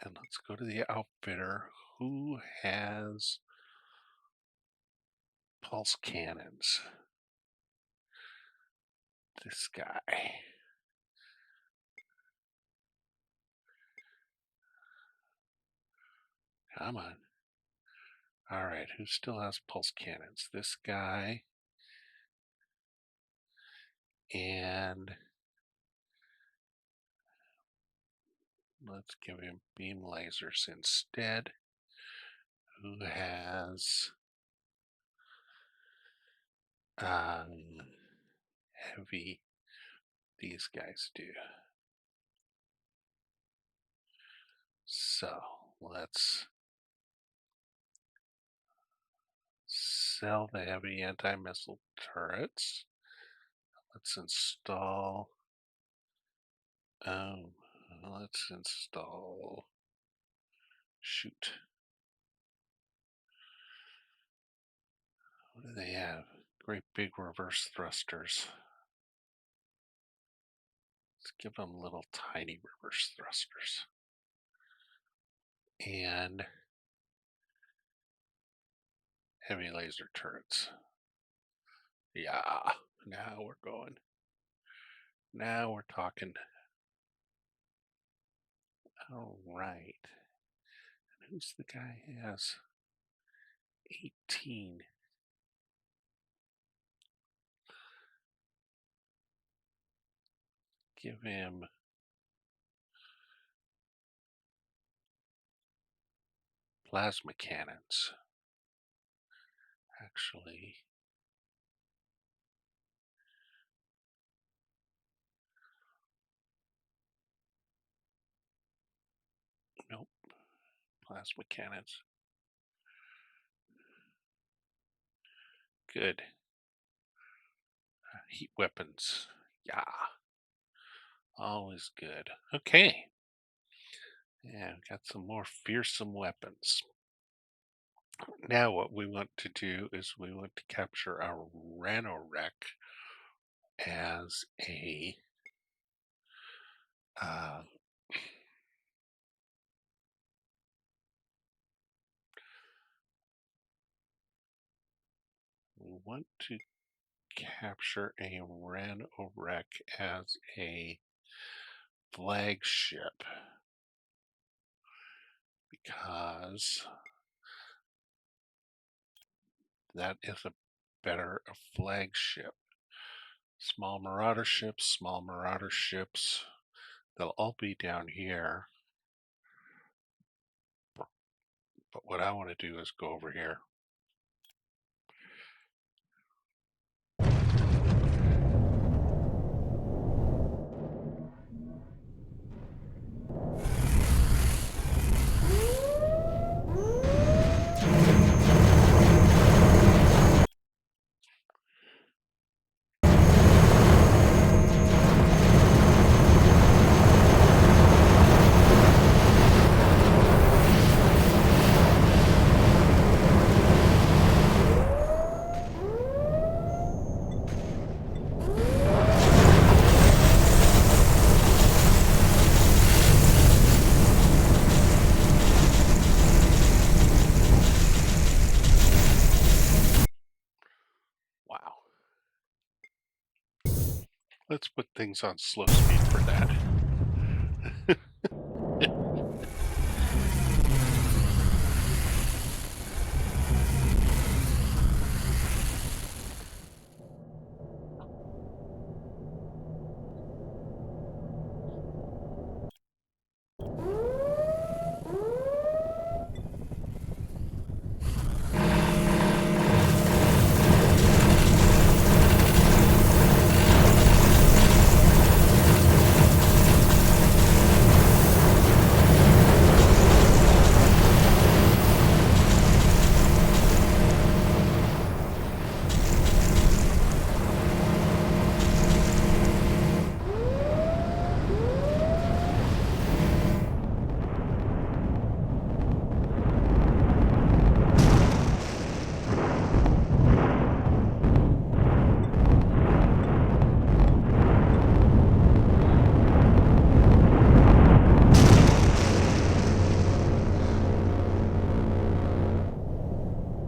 let's go to the outfitter. Who has pulse cannons? This guy. Come on. All right, who still has pulse cannons? This guy. And let's give him beam lasers instead. Who has heavy? These guys do. So let's sell the heavy anti-missile turrets. Let's install. Let's install. Shoot. What do they have? Great big reverse thrusters. Let's give them little tiny reverse thrusters. And heavy laser turrets. Yeah, now we're going. Now we're talking. All right. And who's the guy who has 18? Give him plasma cannons. Actually, nope. Plasma cannons. Good. Heat weapons. Yeah. Always good. Okay. Yeah, got some more fearsome weapons. Now what we want to do is we want to capture our Ranorek as a we want to capture a Ranorek as a flagship because that is a better flagship. Small marauder ships, they'll all be down here. But what I want to do is go over here. Wow. Let's put things on slow speed for that.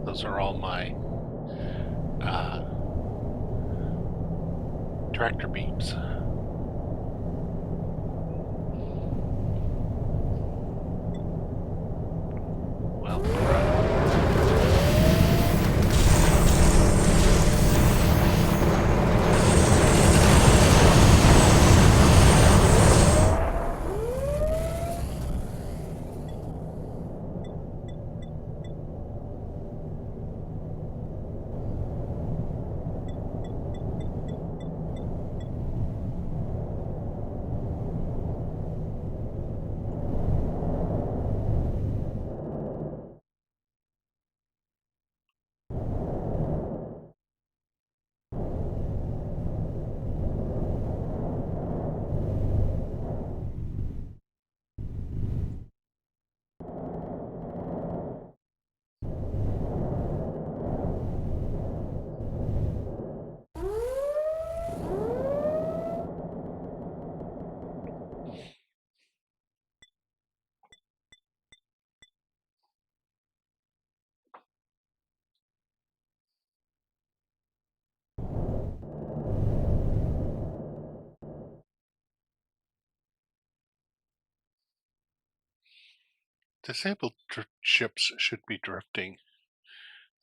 Those are all my tractor beams. Well, disabled ships should be drifting,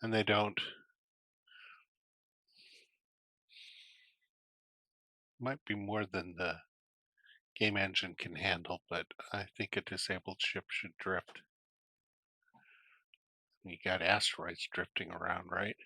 and they don't. Might be more than the game engine can handle, but I think a disabled ship should drift. You got asteroids drifting around, right?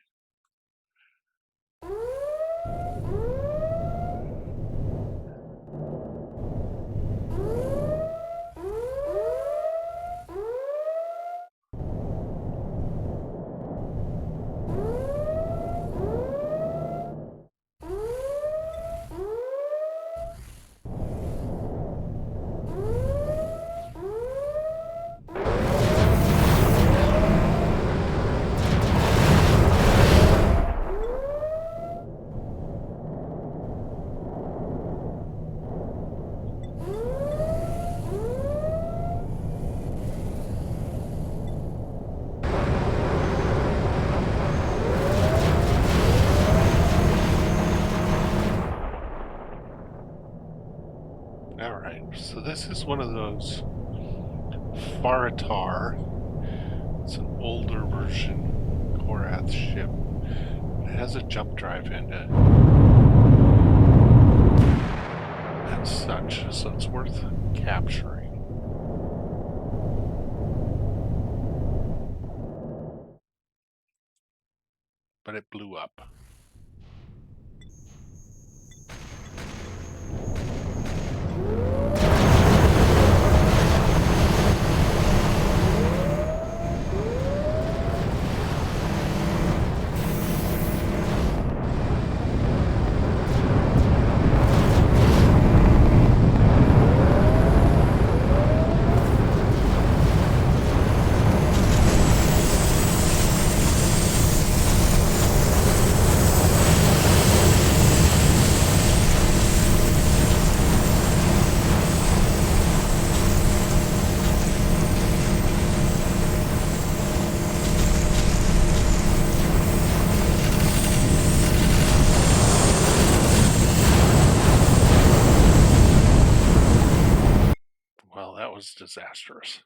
So this is one of those Faratar. It's an older version Korath ship. It has a jump drive in it and such, so it's worth capturing. But it blew up. Well, that was disastrous.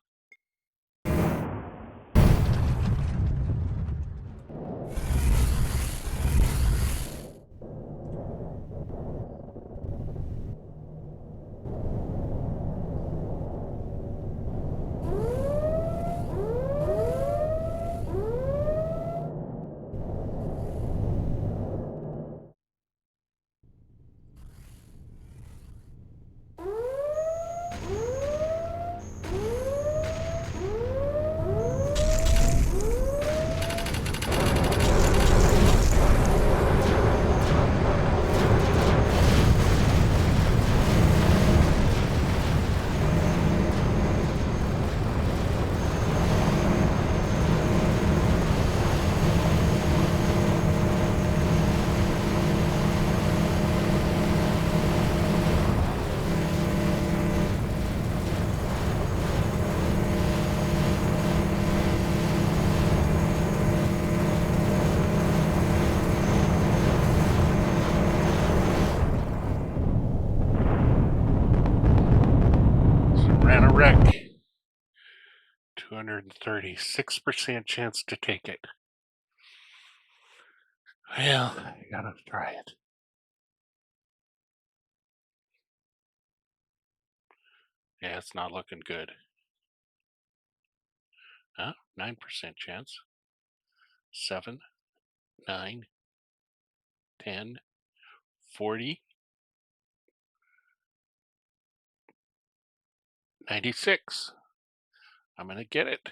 Ran a wreck. 236% chance to take it. Well, I gotta try it. Yeah, it's not looking good. Huh? 9% chance. 7, 9, 10, 40, 96. I'm gonna get it.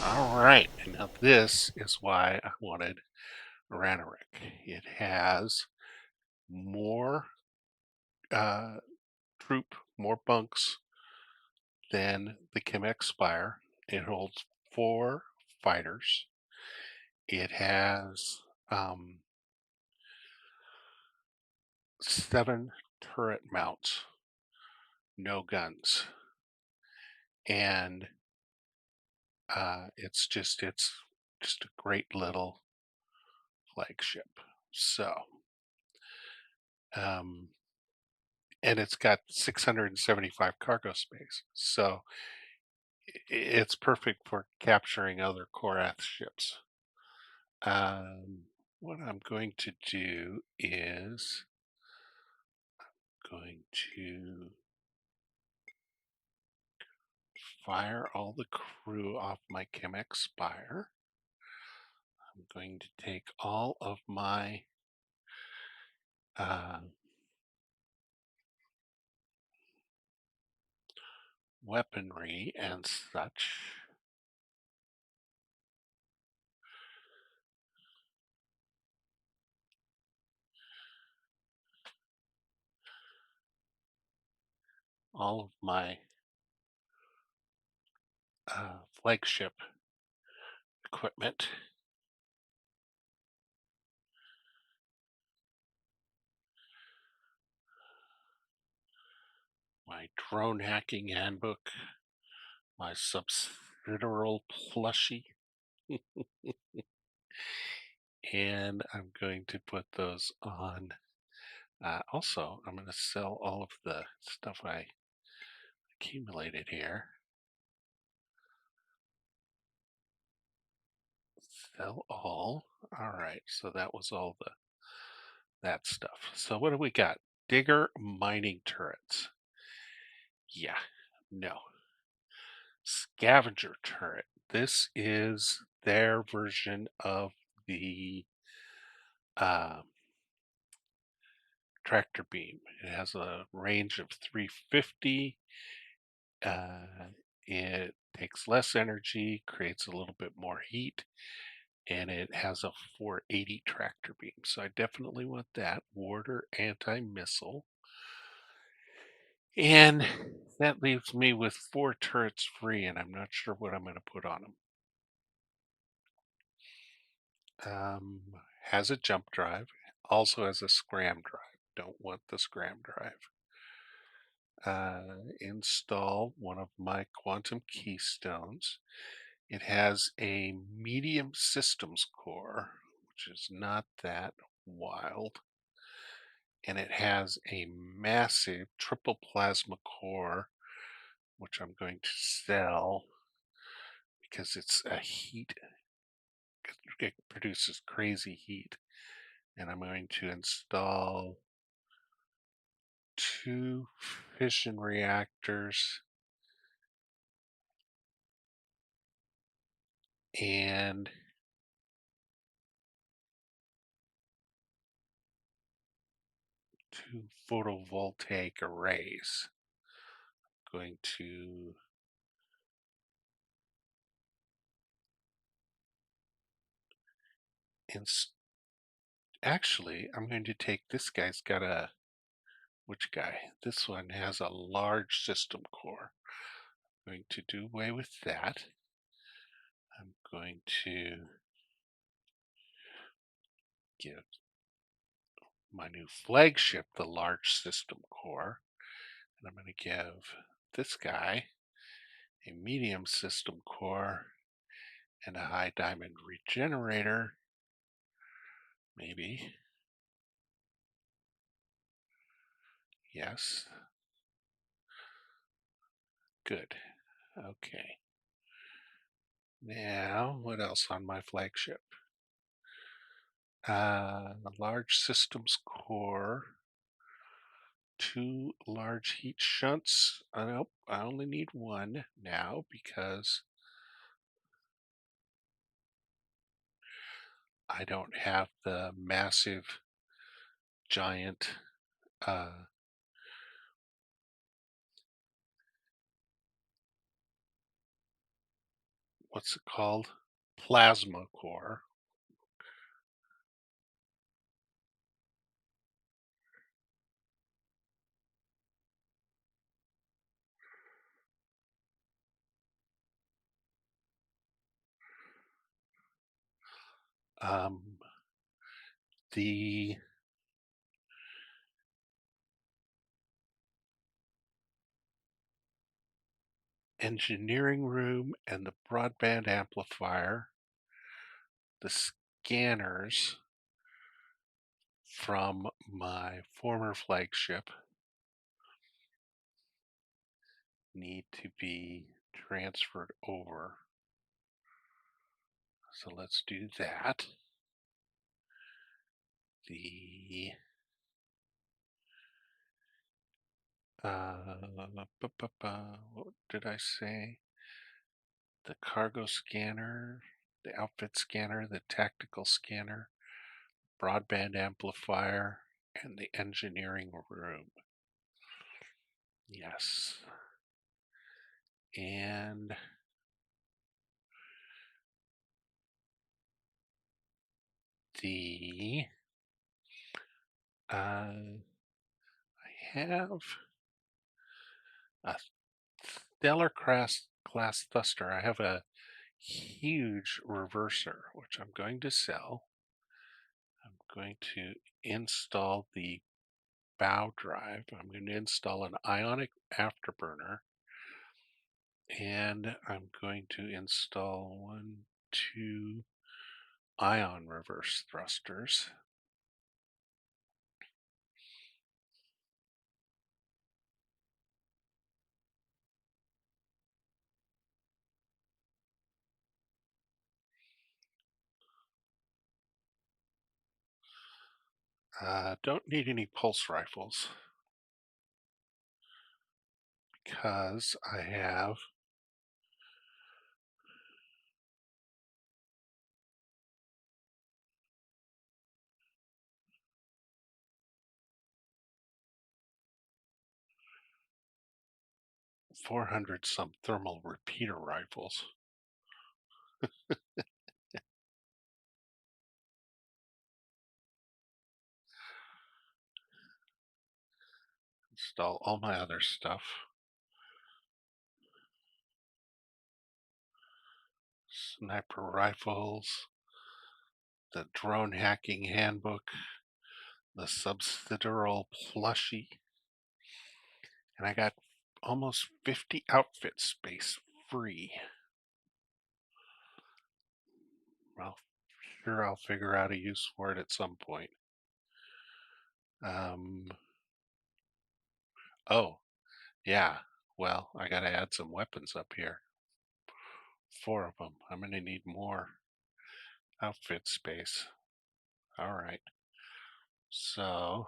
All right, and now this is why I wanted Ranerick. It has more troop, more bunks than the Chemex Spire. It holds 4 fighters. It has 7 turret mounts, no guns, and it's just a great little flagship. So, um, and it's got 675 cargo space. So it's perfect for capturing other Korath ships. What I'm going to do is going to fire all the crew off my Chemex Spire. I'm going to take all of my weaponry and such. all of my flagship equipment. My drone hacking handbook, my subsidial plushie, and I'm going to put those on. Also, I'm going to sell all of the stuff I accumulated here. Sell all. All right, so that was all that stuff. So what do we got? Digger mining turrets. Yeah, no. Scavenger turret. This is their version of the uh, tractor beam. It has a range of 350. It takes less energy, creates a little bit more heat, and it has a 480 tractor beam. So I definitely want that. Warder anti-missile. And that leaves me with 4 turrets free, and I'm not sure what I'm going to put on them. Has a jump drive, also has a scram drive. Don't want the scram drive. Install one of my quantum keystones. It has a medium systems core, which is not that wild. And it has a massive triple plasma core, which I'm going to sell because it's a heat. It produces crazy heat. And I'm going to install 2 fission reactors and 2 photovoltaic arrays. I'm going to actually, I'm going to take this guy's got a, which guy? This one has a large system core. I'm going to do away with that. I'm going to give my new flagship the large system core. And I'm going to give this guy a medium system core and a high diamond regenerator. Maybe. Yes. Good. Okay. Now, what else on my flagship? A large systems core, 2 large heat shunts. Nope, I only need 1 now because I don't have the massive giant what's it called? Plasma core. Um, the engineering room and the broadband amplifier, the scanners from my former flagship need to be transferred over. So let's do that. The what did I say? The cargo scanner, the outfit scanner, the tactical scanner, broadband amplifier, and the engineering room. Yes. And the I have A stellar class thruster. I have a huge reverser, which I'm going to sell. I'm going to install the bow drive. I'm going to install an ionic afterburner, and I'm going to install two ion reverse thrusters. Don't need any pulse rifles because I have 400 some thermal repeater rifles. Install all my other stuff. Sniper rifles, the drone hacking handbook, the subsidiary plushie, and I got almost 50 outfit space free. Well, sure, I'll figure out a use for it at some point. Oh, yeah. Well, I gotta add some weapons up here. 4 of them. I'm gonna need more outfit space. All right. So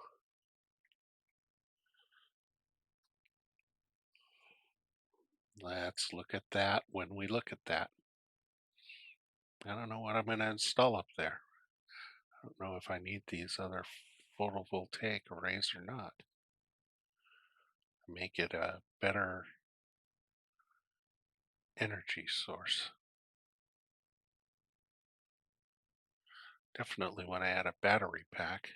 let's look at that when we look at that. I don't know what I'm gonna install up there. I don't know if I need these other photovoltaic arrays or not. Make it a better energy source. Definitely want to add a battery pack.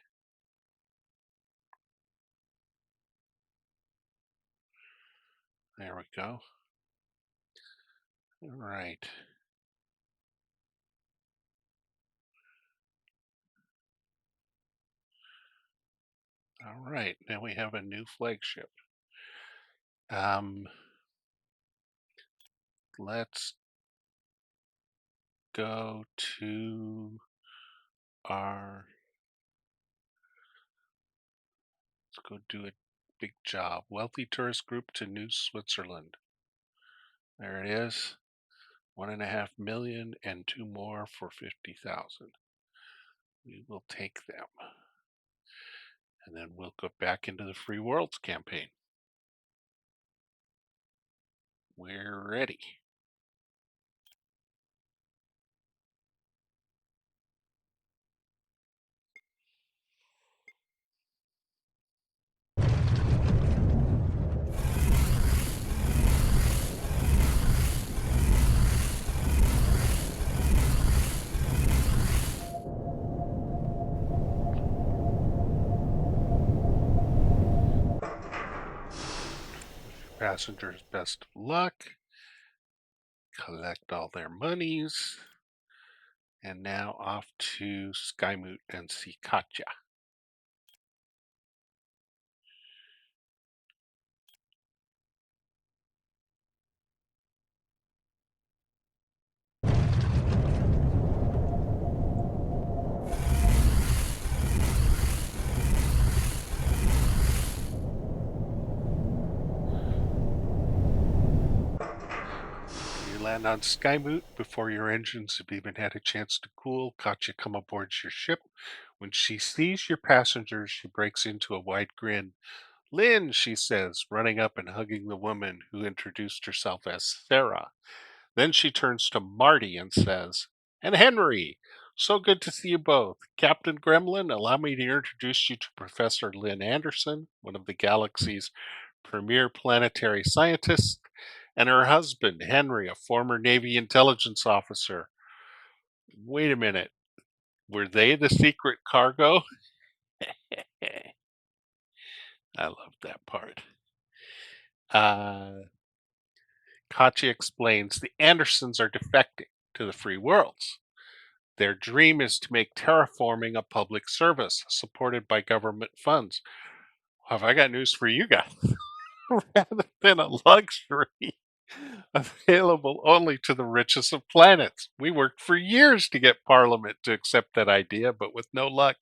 There we go. All right. All right. Now we have a new flagship. Let's go to our. Let's go do a big job. Wealthy tourist group to New Switzerland. There it is. 1.5 million and 2 more for 50,000. We will take them. And then we'll go back into the Free Worlds campaign. We're ready. Passengers, best of luck. Collect all their monies. And now off to Skymoot and see Katya. You land on Skymoot before your engines have even had a chance to cool. Katya come aboard your ship. When she sees your passengers, she breaks into a wide grin. Lynn, she says, running up and hugging the woman who introduced herself as Sarah. Then she turns to Marty and says, "And Henry, so good to see you both. Captain Gremlin, allow me to introduce you to Professor Lynn Anderson, one of the galaxy's premier planetary scientists, and her husband, Henry, a former Navy intelligence officer." Wait a minute. Were they the secret cargo? I love that part. Uh, Katya explains the Andersons are defecting to the free worlds. Their dream is to make terraforming a public service supported by government funds. Have I got news for you guys? Rather than a luxury available only to the richest of planets. We worked for years to get Parliament to accept that idea, but with no luck.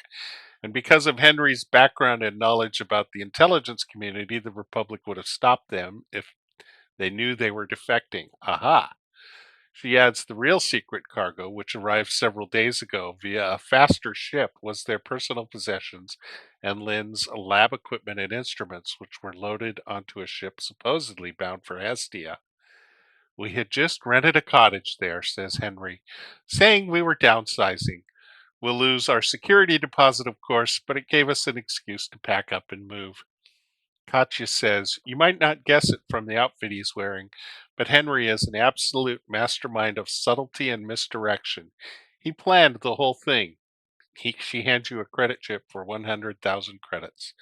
And because of Henry's background and knowledge about the intelligence community, the Republic would have stopped them if they knew they were defecting. Aha! She adds the real secret cargo, which arrived several days ago via a faster ship, was their personal possessions and Lynn's lab equipment and instruments, which were loaded onto a ship supposedly bound for Hestia. We had just rented a cottage there, says Henry, saying we were downsizing. We'll lose our security deposit, of course, but it gave us an excuse to pack up and move. Katya says, you might not guess it from the outfit he's wearing, but Henry is an absolute mastermind of subtlety and misdirection. He planned the whole thing. She hands you a credit chip for 100,000 credits.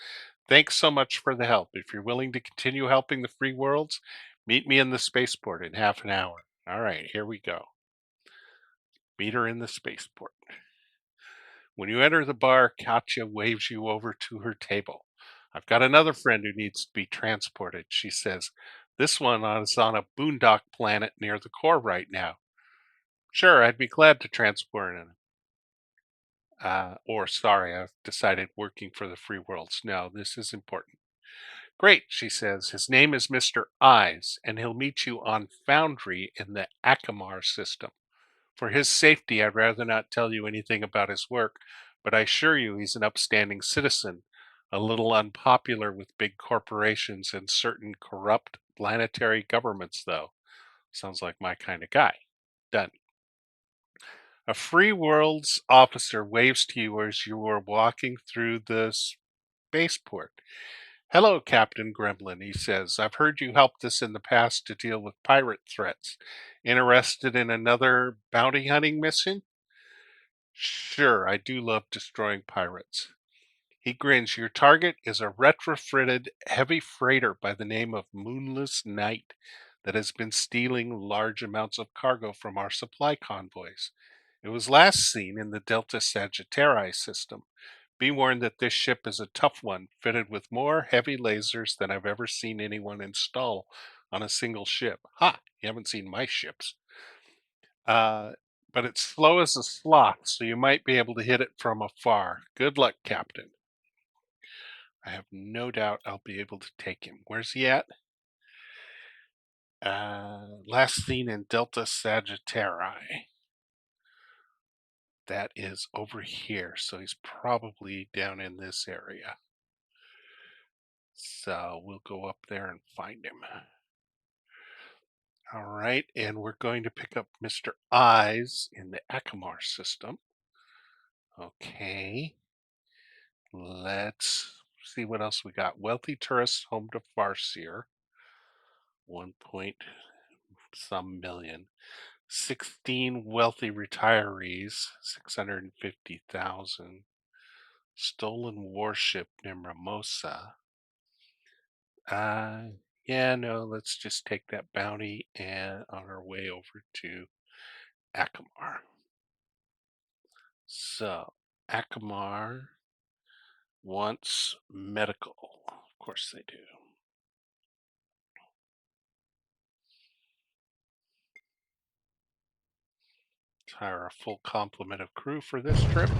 Thanks so much for the help. If you're willing to continue helping the free worlds, meet me in the spaceport in half an hour. All right, here we go. Meet her in the spaceport. When you enter the bar, Katya waves you over to her table. I've got another friend who needs to be transported, she says. This one is on a boondock planet near the core right now. Sure, I'd be glad to transport him. Sorry, I've decided working for the free worlds. No, this is important. Great, she says. His name is Mr. Eyes, and he'll meet you on Foundry in the Akamar system. For his safety, I'd rather not tell you anything about his work, but I assure you he's an upstanding citizen, a little unpopular with big corporations and certain corrupt planetary governments, though. Sounds like my kind of guy. Done. A free worlds officer waves to you as you are walking through the spaceport. Hello, Captain Gremlin, he says. I've heard you helped us in the past to deal with pirate threats. Interested in another bounty hunting mission? Sure, I do love destroying pirates. He grins. Your target is a retrofitted heavy freighter by the name of Moonless Night that has been stealing large amounts of cargo from our supply convoys. It was last seen in the Delta Sagittarii system. Be warned that this ship is a tough one, fitted with more heavy lasers than I've ever seen anyone install on a single ship. Ha! You haven't seen my ships. Uh, but it's slow as a sloth, so you might be able to hit it from afar. Good luck, Captain. I have no doubt I'll be able to take him. Where's he at? Last seen in Delta Sagittarii. That is over here, so he's probably down in this area. So we'll go up there and find him. All right, and we're going to pick up Mr. Eyes in the Akamar system. Okay. Let's see what else we got. Wealthy tourists home to Farseer. 1 point some million. 16 wealthy retirees, 650,000. Stolen warship near Mimosa. Yeah, no, let's just take that bounty and on our way over to Akamar. So, Akamar wants medical. Of course they do. Let's hire a full complement of crew for this trip.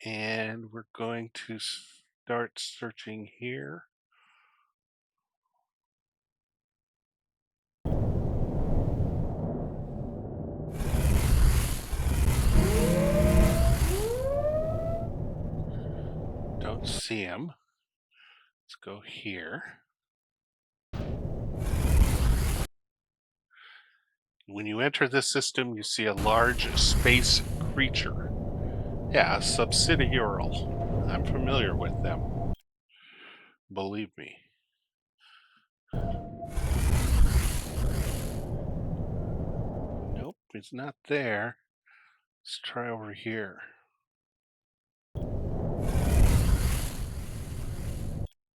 And we're going to start searching here. Don't see him. Let's go here. When you enter this system, you see a large space creature. Yeah, a subsidiaral. I'm familiar with them. Believe me. Nope, it's not there. Let's try over here.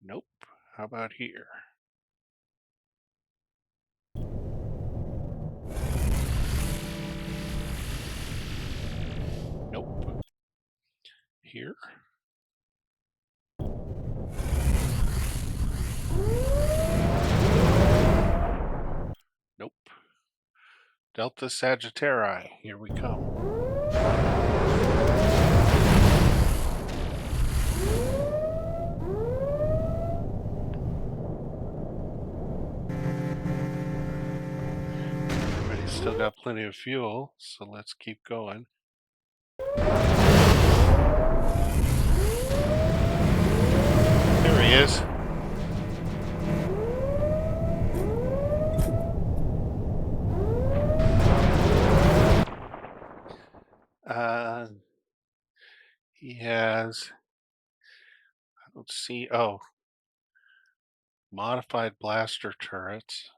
Nope. How about here? Nope. Here? Nope. Delta Sagittarii, here we come. Everybody's still got plenty of fuel, so let's keep going. There he is. He has, let's see, oh, modified blaster turrets,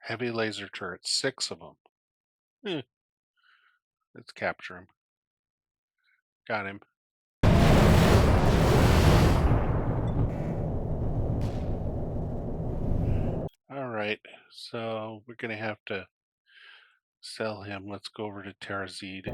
heavy laser turrets, 6 of them. Let's capture him. Got him. All right, so we're going to have to sell him. Let's go over to Terrazid.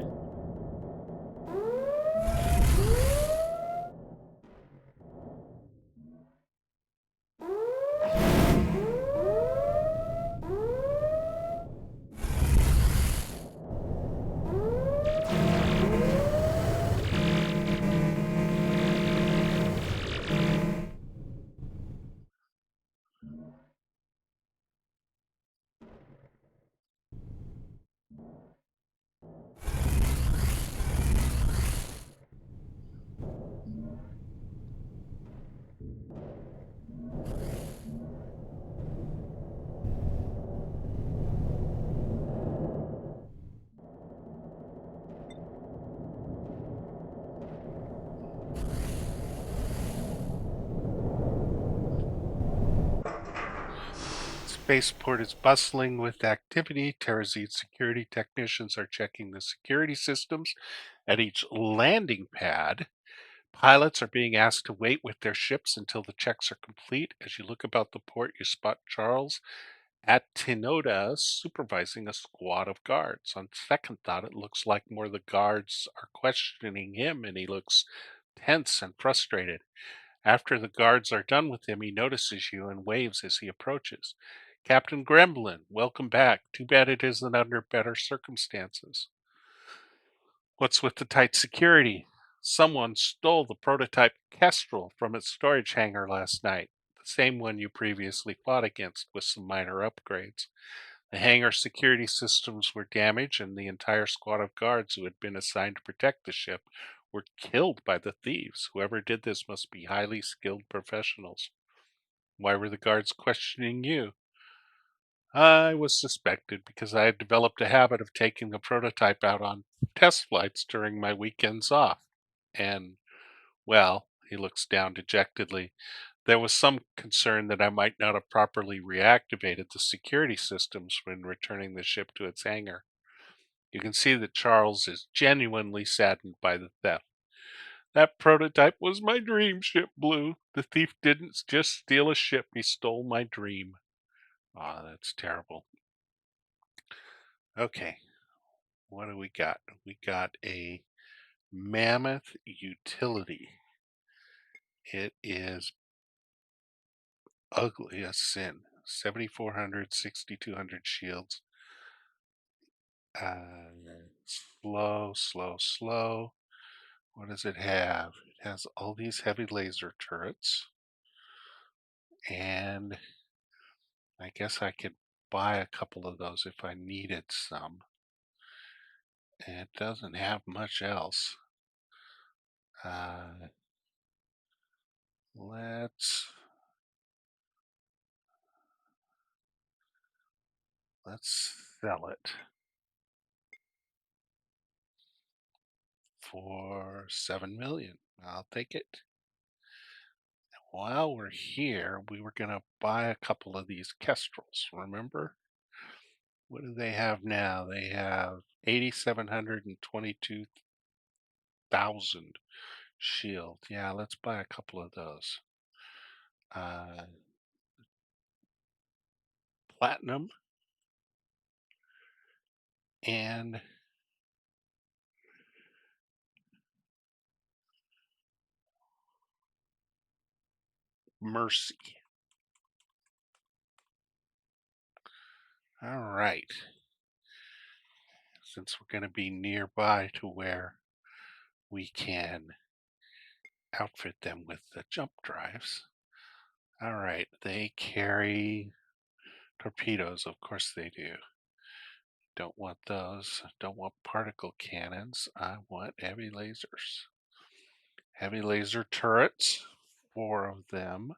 Spaceport is bustling with activity. Terrazid security technicians are checking the security systems at each landing pad. Pilots are being asked to wait with their ships until the checks are complete. As you look about the port, you spot Charles at Tinoda supervising a squad of guards. On second thought, it looks like more of the guards are questioning him, and he looks tense and frustrated. After the guards are done with him, he notices you and waves as he approaches. Captain Gremlin, welcome back. Too bad it isn't under better circumstances. What's with the tight security? Someone stole the prototype Kestrel from its storage hangar last night, the same one you previously fought against with some minor upgrades. The hangar security systems were damaged, and the entire squad of guards who had been assigned to protect the ship were killed by the thieves. Whoever did this must be highly skilled professionals. Why were the guards questioning you? I was suspected because I had developed a habit of taking the prototype out on test flights during my weekends off. And, well, he looks down dejectedly. There was some concern that I might not have properly reactivated the security systems when returning the ship to its hangar. You can see that Charles is genuinely saddened by the theft. That prototype was my dream ship, Blue. The thief didn't just steal a ship, he stole my dream. Ah, that's terrible. Okay, what do we got? We got a mammoth utility. It is ugly as sin. 7,400, 6,200 shields. Slow, slow, slow. What does it have? It has all these heavy laser turrets. And I guess I could buy a couple of those if I needed some. And it doesn't have much else. Uh, let's sell it for 7 million. I'll take it. While we're here, we were going to buy a couple of these Kestrels, remember? What do they have now? They have 8,722,000 shield. Yeah, let's buy a couple of those. uh, platinum, and mercy. All right. Since we're going to be nearby to where we can outfit them with the jump drives. All right. They carry torpedoes. Of course they do. Don't want those. Don't want particle cannons. I want heavy lasers. Heavy laser turrets, 4 of them.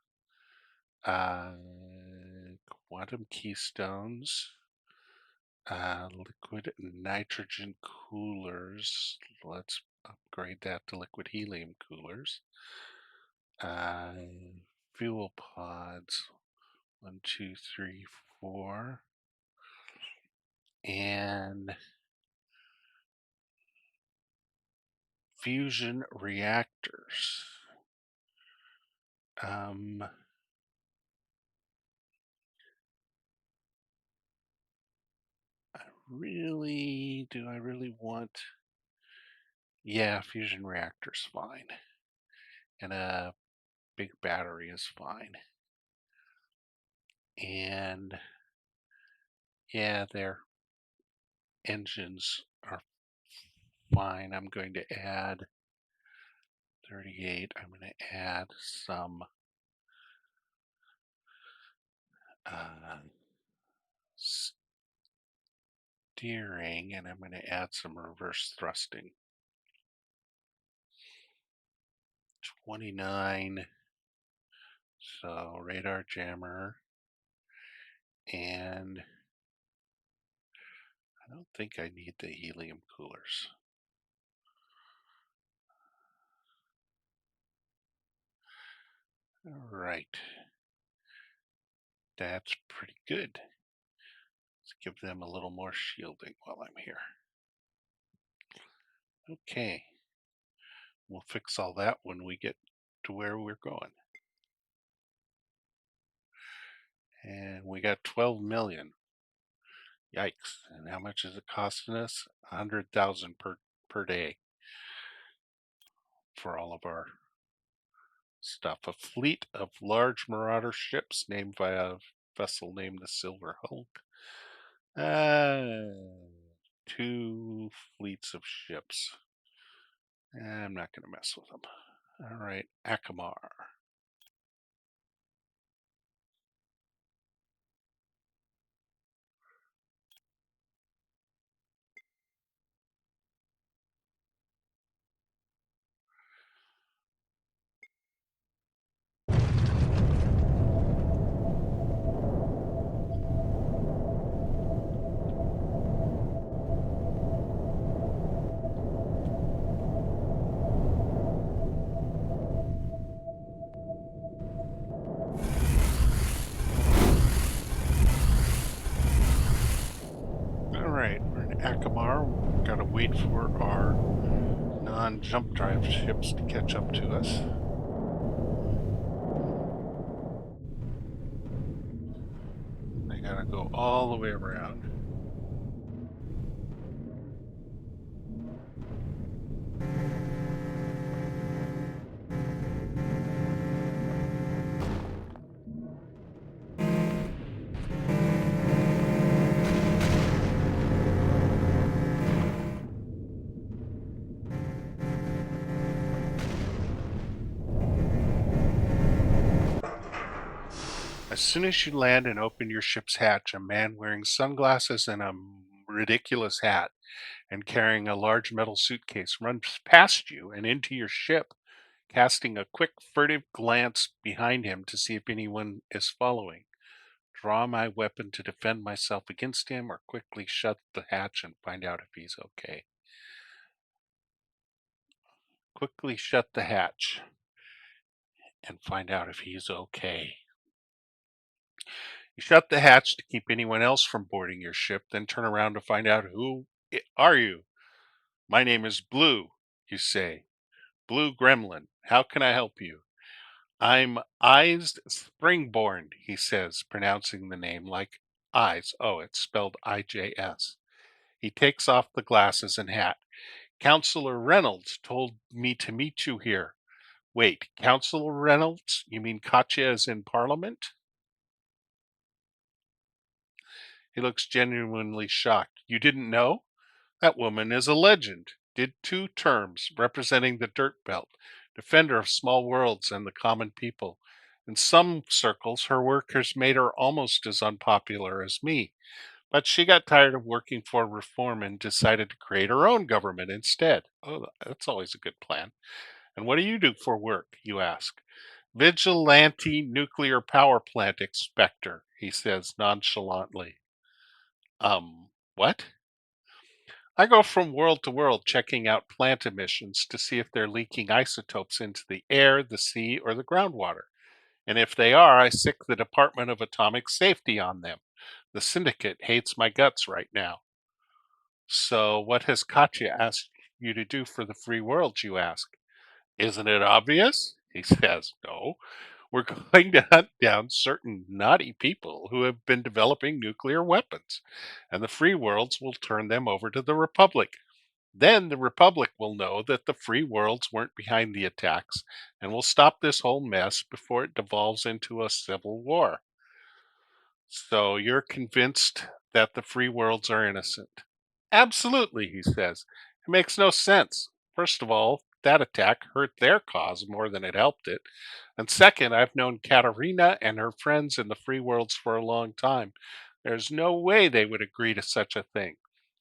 Uh, quantum keystones. Liquid nitrogen coolers. Let's upgrade that to liquid helium coolers. Uh, fuel pods. 1, 2, 3, 4. And fusion reactors. Um, do I really want? Yeah, fusion reactor's fine. And a big battery is fine. And yeah, their engines are fine. I'm going to add 38. I'm going to add some uh, steering, and I'm going to add some reverse thrusting. 29. So radar jammer. And I don't think I need the helium coolers. All right. That's pretty good. Let's give them a little more shielding while I'm here. Okay. We'll fix all that when we get to where we're going. And we got 12 million. Yikes. And how much is it costing us? 100,000 per day for all of our stuff. A fleet of large marauder ships named by a vessel named the Silver Hulk. 2 fleets of ships. I'm not going to mess with them. All right, Akamar. All right, we're in Akamar. We've got to wait for our non-jump drive ships to catch up to us. They gotta go all the way around. As soon as you land and open your ship's hatch, a man wearing sunglasses and a ridiculous hat and carrying a large metal suitcase runs past you and into your ship, casting a quick, furtive glance behind him to see if anyone is following. Draw my weapon to defend myself against him, or quickly shut the hatch and find out if he's okay. Quickly shut the hatch and find out if he's okay. You shut the hatch to keep anyone else from boarding your ship, then turn around to find out who are you. My name is Blue, you say. Blue Gremlin. How can I help you? I'm Eyes Springborn, he says, pronouncing the name like eyes. Oh, it's spelled IJS. He takes off the glasses and hat. Counselor Reynolds told me to meet you here. Wait, Counselor Reynolds? You mean Katya is in Parliament? He looks genuinely shocked. You didn't know? That woman is a legend. Did 2 terms representing the dirt belt, defender of small worlds and the common people. In some circles, her work has made her almost as unpopular as me. But she got tired of working for reform and decided to create her own government instead. Oh, that's always a good plan. And what do you do for work, you ask? Vigilante nuclear power plant inspector, he says nonchalantly. What? I go from world to world checking out plant emissions to see if they're leaking isotopes into the air, the sea, or the groundwater. And if they are, I sick the Department of Atomic Safety on them. The syndicate hates my guts right now. So, what has Katya asked you to do for the free world, you ask? Isn't it obvious? He says, no. We're going to hunt down certain naughty people who have been developing nuclear weapons, and the free worlds will turn them over to the Republic. Then the Republic will know that the free worlds weren't behind the attacks and will stop this whole mess before it devolves into a civil war. So you're convinced that the free worlds are innocent? Absolutely, he says. It makes no sense. First of all, that attack hurt their cause more than it helped it. And second, I've known Katerina and her friends in the free worlds for a long time. There's no way they would agree to such a thing.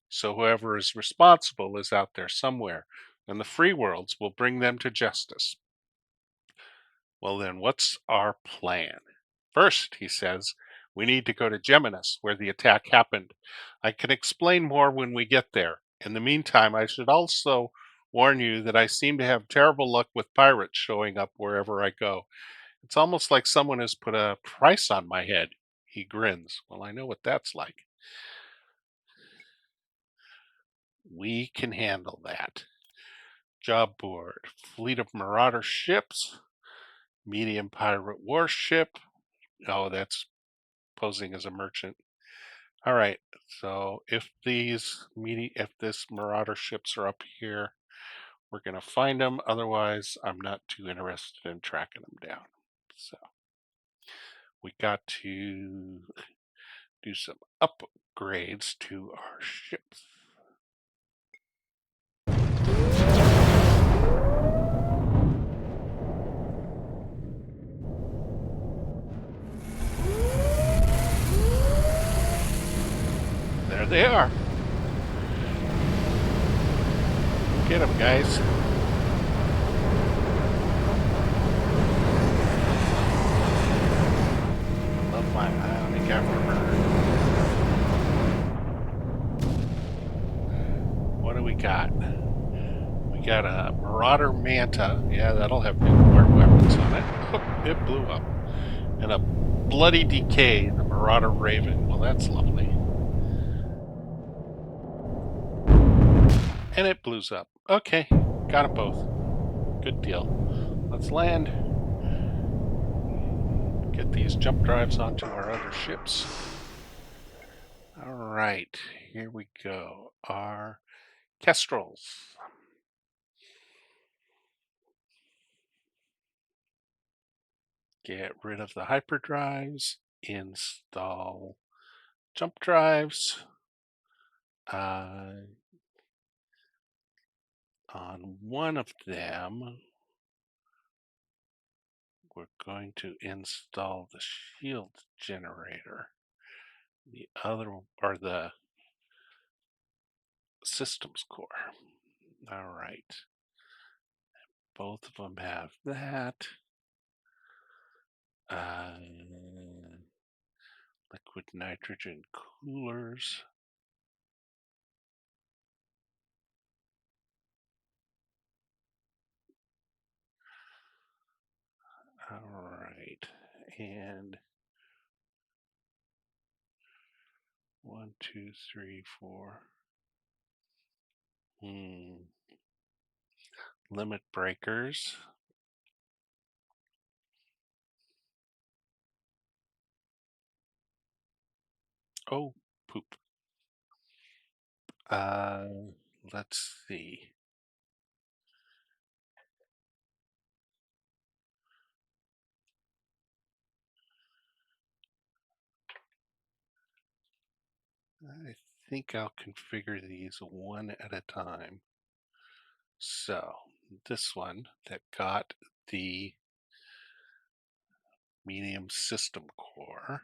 So whoever is responsible is out there somewhere, and the free worlds will bring them to justice. Well, then, what's our plan? First, he says, we need to go to Geminus, where the attack happened. I can explain more when we get there. In the meantime, I should also warn you that I seem to have terrible luck with pirates showing up wherever I go. It's almost like someone has put a price on my head. He grins. Well, I know what that's like. We can handle that. Job board. Fleet of marauder ships. Medium pirate warship. Oh, that's posing as a merchant. All right. So if this marauder ships are up here, we're gonna find them. Otherwise, I'm not too interested in tracking them down. So we got to do some upgrades to our ships. There they are. Get them, guys. Love my ionic armor. What do we got? We got a Marauder Manta. Yeah, that'll have nuclear weapons on it. Oh, it blew up. And a Bloody Decay, the Marauder Raven. Well, that's lovely. And it blows up. Okay, got them both. Good deal. Let's land. Get these jump drives onto our other ships. All right, here we go. Our Kestrels. Get rid of the hyperdrives. Install jump drives. On one of them, we're going to install the shield generator. The other, or the systems core. All right. Both of them have that. Liquid nitrogen coolers. All right. And 1, 2, 3, 4. Limit breakers. Oh, poop. Uh, let's see. I think I'll configure these one at a time. So this one that got the medium system core,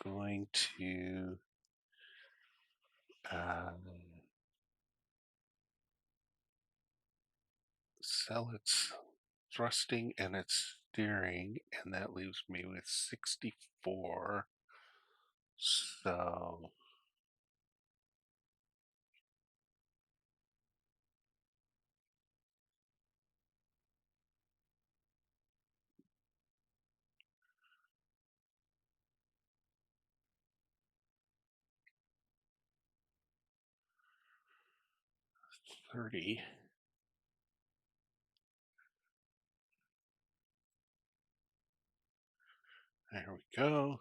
going to sell its thrusting and its steering, and that leaves me with 64. So 30. There we go.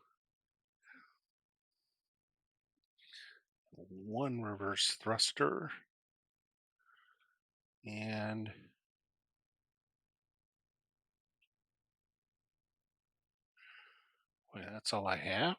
One reverse thruster, and wait, that's all I have.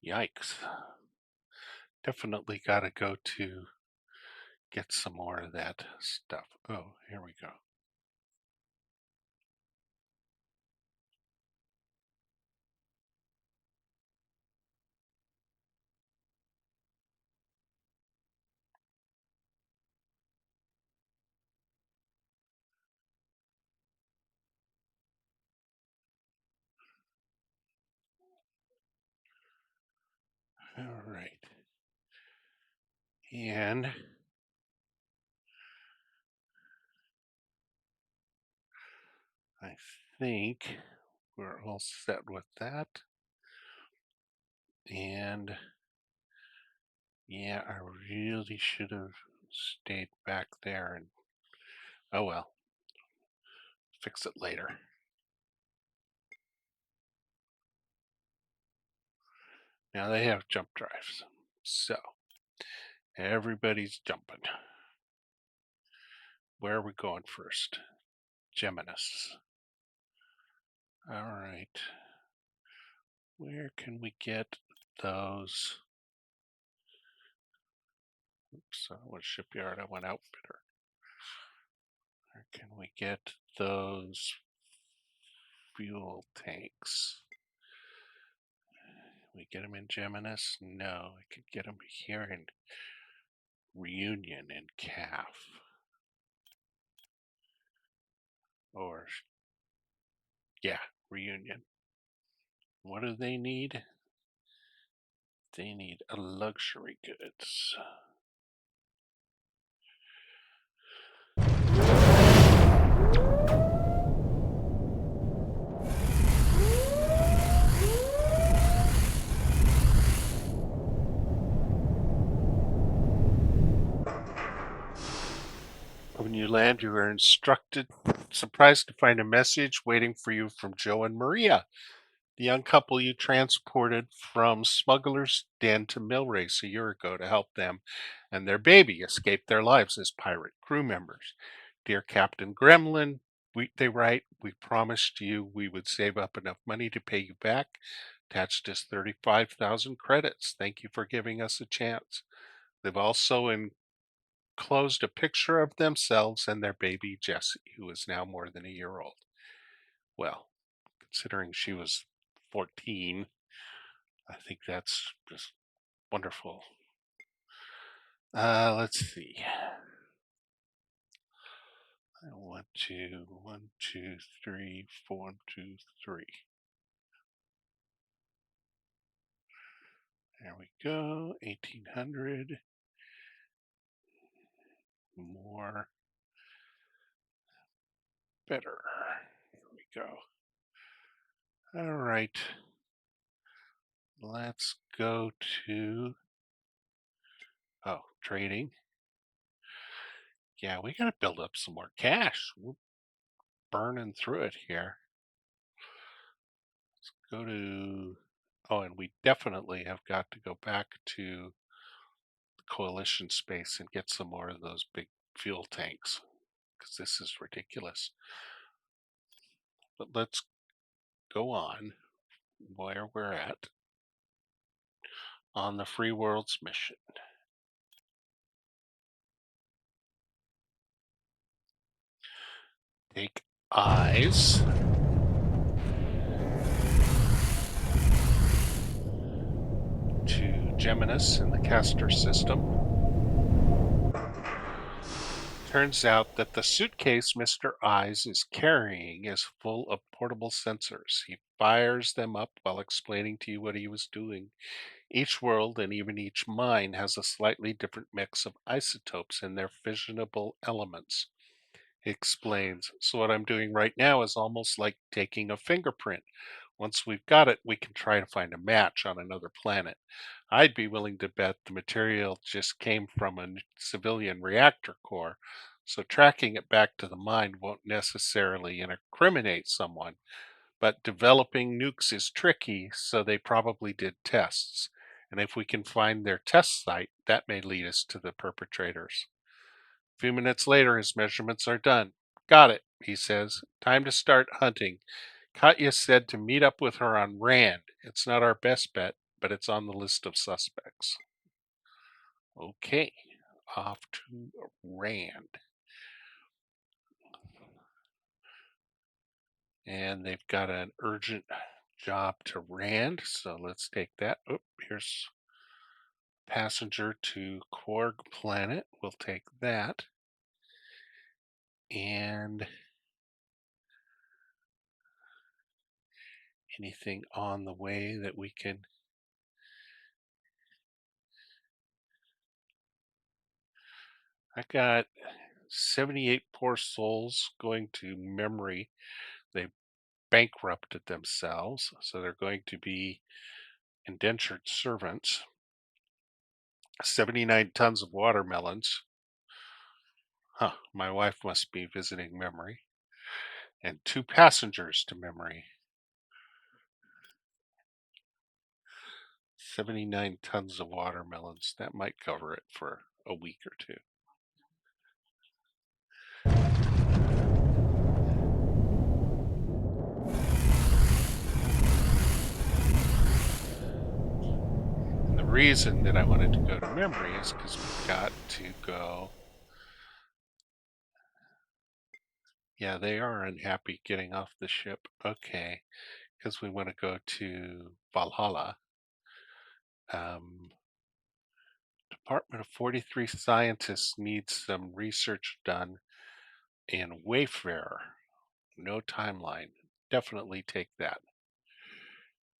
Yikes. Definitely got to go to get some more of that stuff. Oh, here we go. All right. And I think we're all set with that. And yeah, I really should have stayed back there, and oh well, fix it later. Now they have jump drives, so everybody's jumping. Where are we going first? Geminis. All right. Where can we get those? Oops, what shipyard? I went outfitter. Where can we get those fuel tanks? We get them in Geminis? No, I could get them here in Reunion and Calf. Or, yeah, Reunion. What do they need? They need a luxury goods. When you land, you are surprised to find a message waiting for you from Joe and Maria, the young couple you transported from Smuggler's Den to Millrace a year ago to help them and their baby escape their lives as pirate crew members. Dear Captain Gremlin, they write, we promised you we would save up enough money to pay you back. Attached is 35,000 credits. Thank you for giving us a chance. They've also enclosed a picture of themselves and their baby Jessie, who is now more than a year old. Well, considering she was 14, I think that's just wonderful. Let's see. I want to 1, 2, 3, 4, 1, 2, 3. There we go. 1800. More. Better. There we go. All right. Let's go to, oh, trading. Yeah, we got to build up some more cash. We're burning through it here. Go to, oh, and we definitely have got to go back to the coalition space and get some more of those big fuel tanks because this is ridiculous. But let's go on where we're at on the Free Worlds mission. Take eyes. To Geminus in the Castor system. Turns out that the suitcase Mr. Eyes is carrying is full of portable sensors. He fires them up while explaining to you what he was doing. Each world and even each mine has a slightly different mix of isotopes in their fissionable elements. He explains, so what I'm doing right now is almost like taking a fingerprint. Once we've got it, we can try to find a match on another planet. I'd be willing to bet the material just came from a civilian reactor core, so tracking it back to the mine won't necessarily incriminate someone. But developing nukes is tricky, so they probably did tests. And if we can find their test site, that may lead us to the perpetrators. A few minutes later, his measurements are done. Got it, he says. Time to start hunting. Katya said to meet up with her on Rand. It's not our best bet, but it's on the list of suspects. Okay, off to Rand. And they've got an urgent job to Rand, so let's take that. Oh, here's passenger to Quarg planet. We'll take that. And anything on the way that we can. I got 78 poor souls going to memory. They bankrupted themselves, so they're going to be indentured servants. 79 tons of watermelons. Huh, my wife must be visiting memory. And 2 passengers to memory. 79 tons of watermelons. That might cover it for a week or two. And the reason that I wanted to go to memory is because we've got to go. Yeah, they are unhappy getting off the ship. Okay, because we want to go to Valhalla. Department of 43 scientists needs some research done in Wayfarer. No timeline. Definitely take that.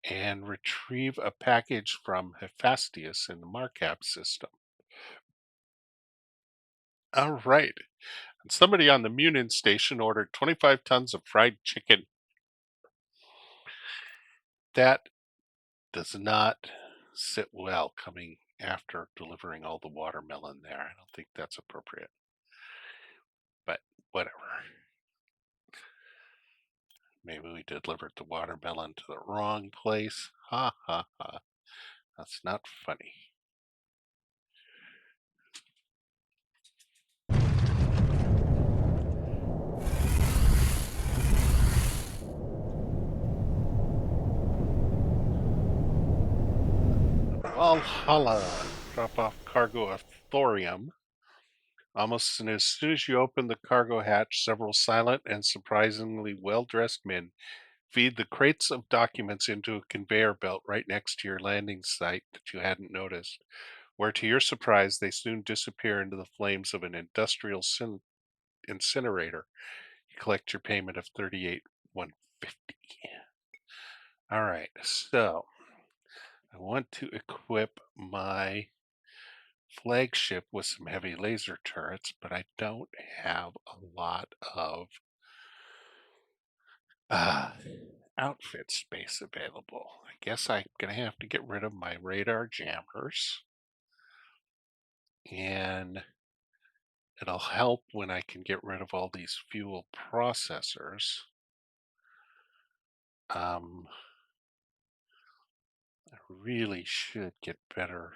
And retrieve a package from Hephaestus in the Markab system. All right. And somebody on the Munin station ordered 25 tons of fried chicken. That does not sit well coming after delivering all the watermelon there. I don't think that's appropriate. But whatever. Maybe we delivered the watermelon to the wrong place. Ha ha ha. That's not funny. Valhalla. Drop off cargo of thorium. Almost as soon as you open the cargo hatch, several silent and surprisingly well-dressed men feed the crates of documents into a conveyor belt right next to your landing site that you hadn't noticed, where to your surprise they soon disappear into the flames of an industrial incinerator. You collect your payment of 38,150. All right, so I want to equip my flagship with some heavy laser turrets, but I don't have a lot of outfit space available. I guess I'm going to have to get rid of my radar jammers, and it'll help when I can get rid of all these fuel processors. I really should get better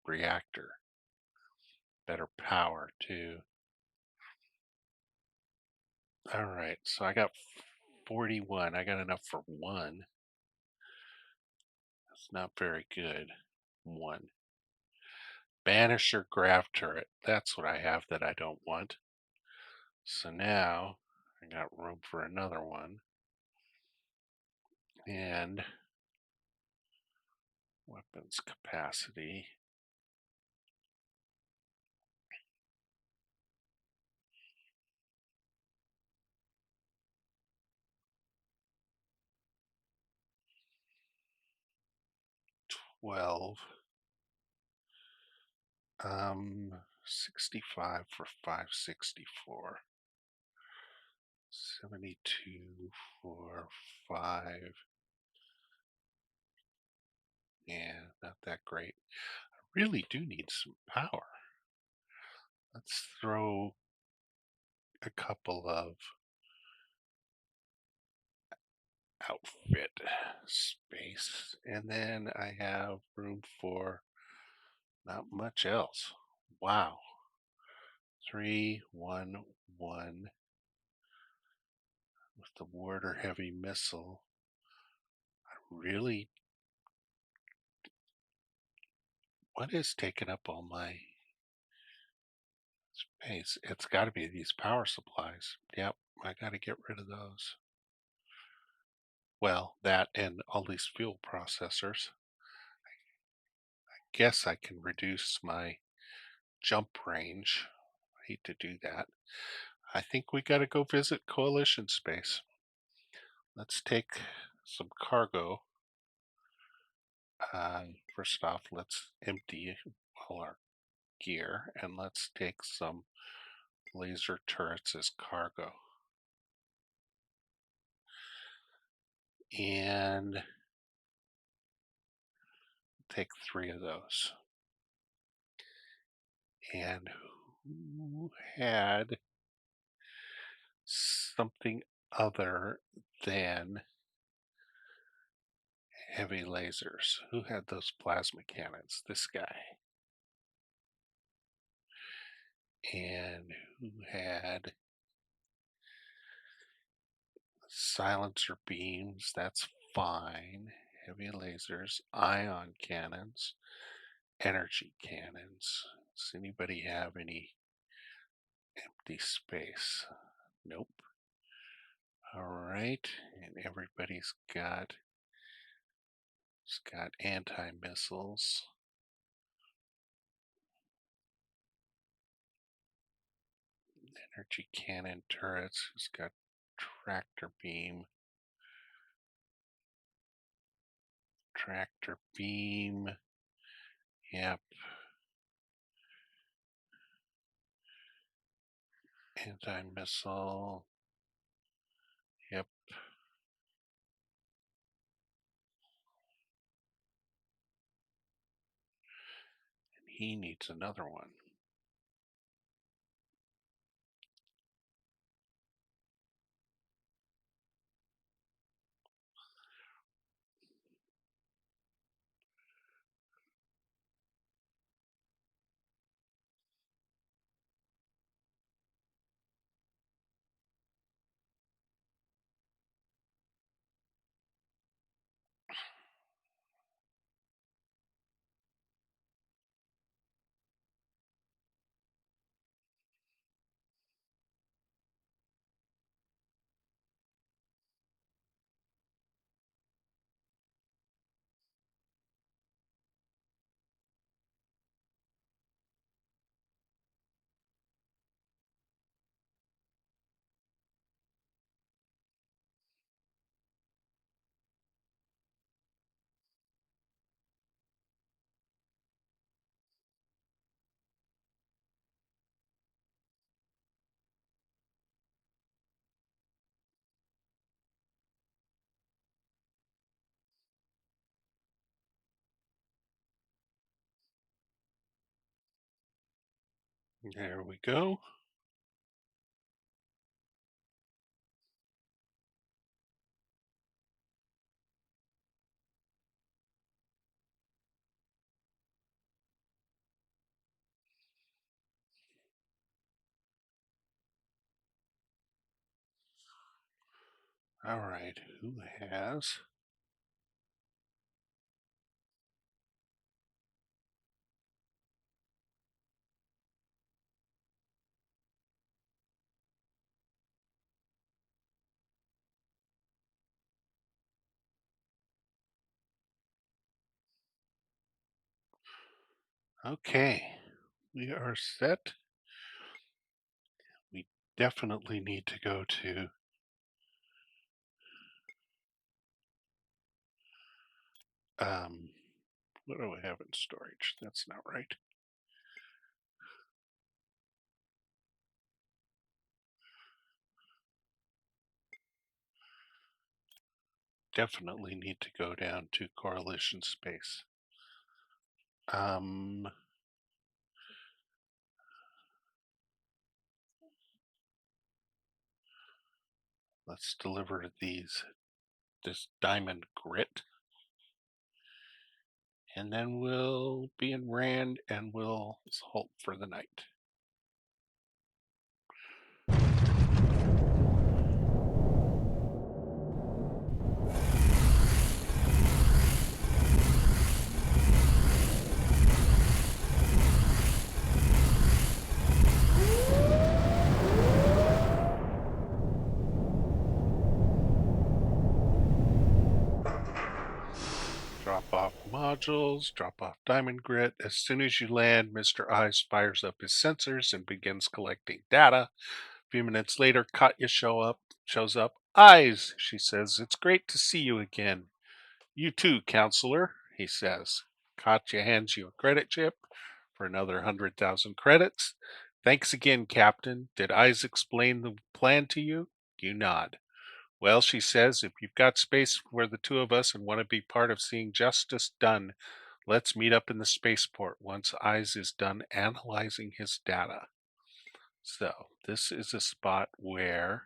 reactor, better power too. All right, so I got 41. I got enough for one. That's not very good. One. Banisher grav turret. That's what I have that I don't want. So now I got room for another one. And weapons capacity. Well, 65 for 564. 72 for 5. Yeah, not that great. I really do need some power. Let's throw a couple of outfit space, and then I have room for not much else. Wow. 311 with the mortar heavy missile. Really, what is taking up all my space? It's got to be these power supplies. Yep, I got to get rid of those. Well, that and all these fuel processors. Guess I can reduce my jump range. I hate to do that. I think we got to go visit Coalition space. Let's take some cargo. First off, let's empty all our gear and let's take some laser turrets as cargo. And take 3 of those. And who had something other than heavy lasers? Who had those plasma cannons? This guy. And who had silencer beams? That's fine. Heavy lasers, ion cannons, energy cannons. Does anybody have any empty space? Nope. All right, and everybody's got anti-missiles. Energy cannon turrets. Who's got tractor beam? Tractor beam. Yep. Anti-missile. Yep. And he needs another one. There we go. All right, who has? Okay, we are set. We definitely need to go to, um, what do I have in storage? That's not right. Definitely need to go down to coalition space. Um, let's deliver this diamond grit, and then we'll be in Rand and we'll halt for the night. Drop off modules, drop off diamond grit. As soon as you land, Mr. Eyes fires up his sensors and begins collecting data. A few minutes later, Katya shows up. Eyes, she says, it's great to see you again. You too, counselor, he says. Katya hands you a credit chip for another 100,000 credits. Thanks again, Captain. Did Eyes explain the plan to you? You nod. Well, she says, if you've got space for the two of us and want to be part of seeing justice done, let's meet up in the spaceport once Eyes is done analyzing his data. So, this is a spot where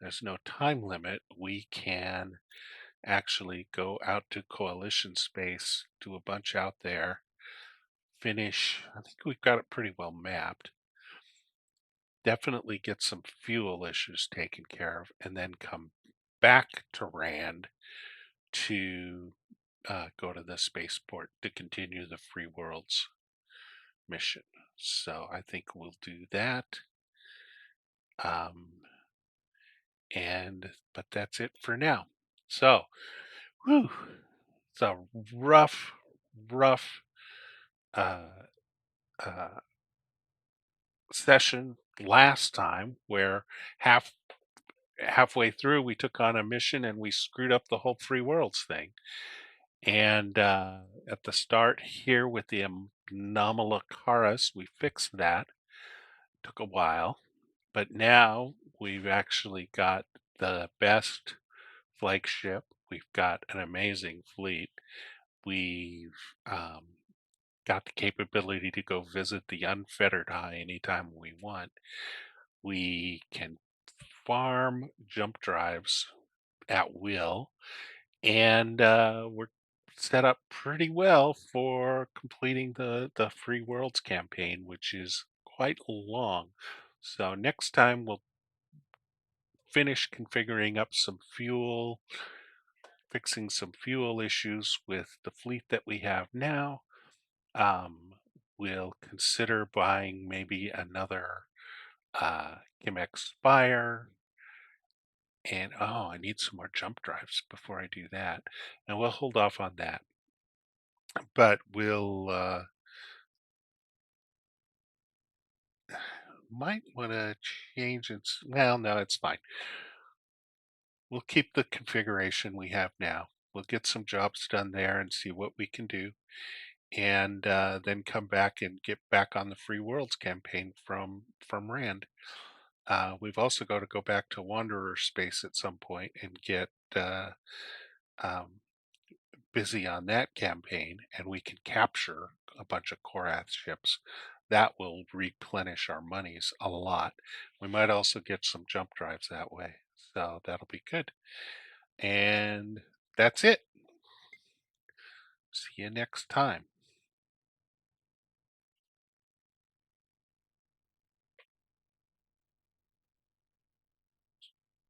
there's no time limit. We can actually go out to coalition space, do a bunch out there, finish. I think we've got it pretty well mapped. Definitely get some fuel issues taken care of, and then come back to Rand to go to the spaceport to continue the Free Worlds mission. So I think we'll do that. Um, but that's it for now. So, whew, it's a rough uh, uh, session last time where halfway through we took on a mission and we screwed up the whole Free Worlds thing. And at the start here with the Anomalacaris, we fixed that. Took a while, but now we've actually got the best flagship. We've got an amazing fleet. We've got the capability to go visit the unfettered high anytime we want. We can farm jump drives at will, and we're set up pretty well for completing the Free Worlds campaign, which is quite long. So next time we'll finish configuring up some fuel, fixing some fuel issues with the fleet that we have now. We'll consider buying maybe another Chemex Spire. And oh, I need some more jump drives before I do that. And we'll hold off on that. But we'll might want to change it. Well, no, it's fine. We'll keep the configuration we have now. We'll get some jobs done there and see what we can do, and then come back and get back on the Free Worlds campaign from Rand. We've also got to go back to Wanderer space at some point and get um, busy on that campaign, and we can capture a bunch of Korath ships. That will replenish our monies a lot. We might also get some jump drives that way. So that'll be good. And that's it. See you next time.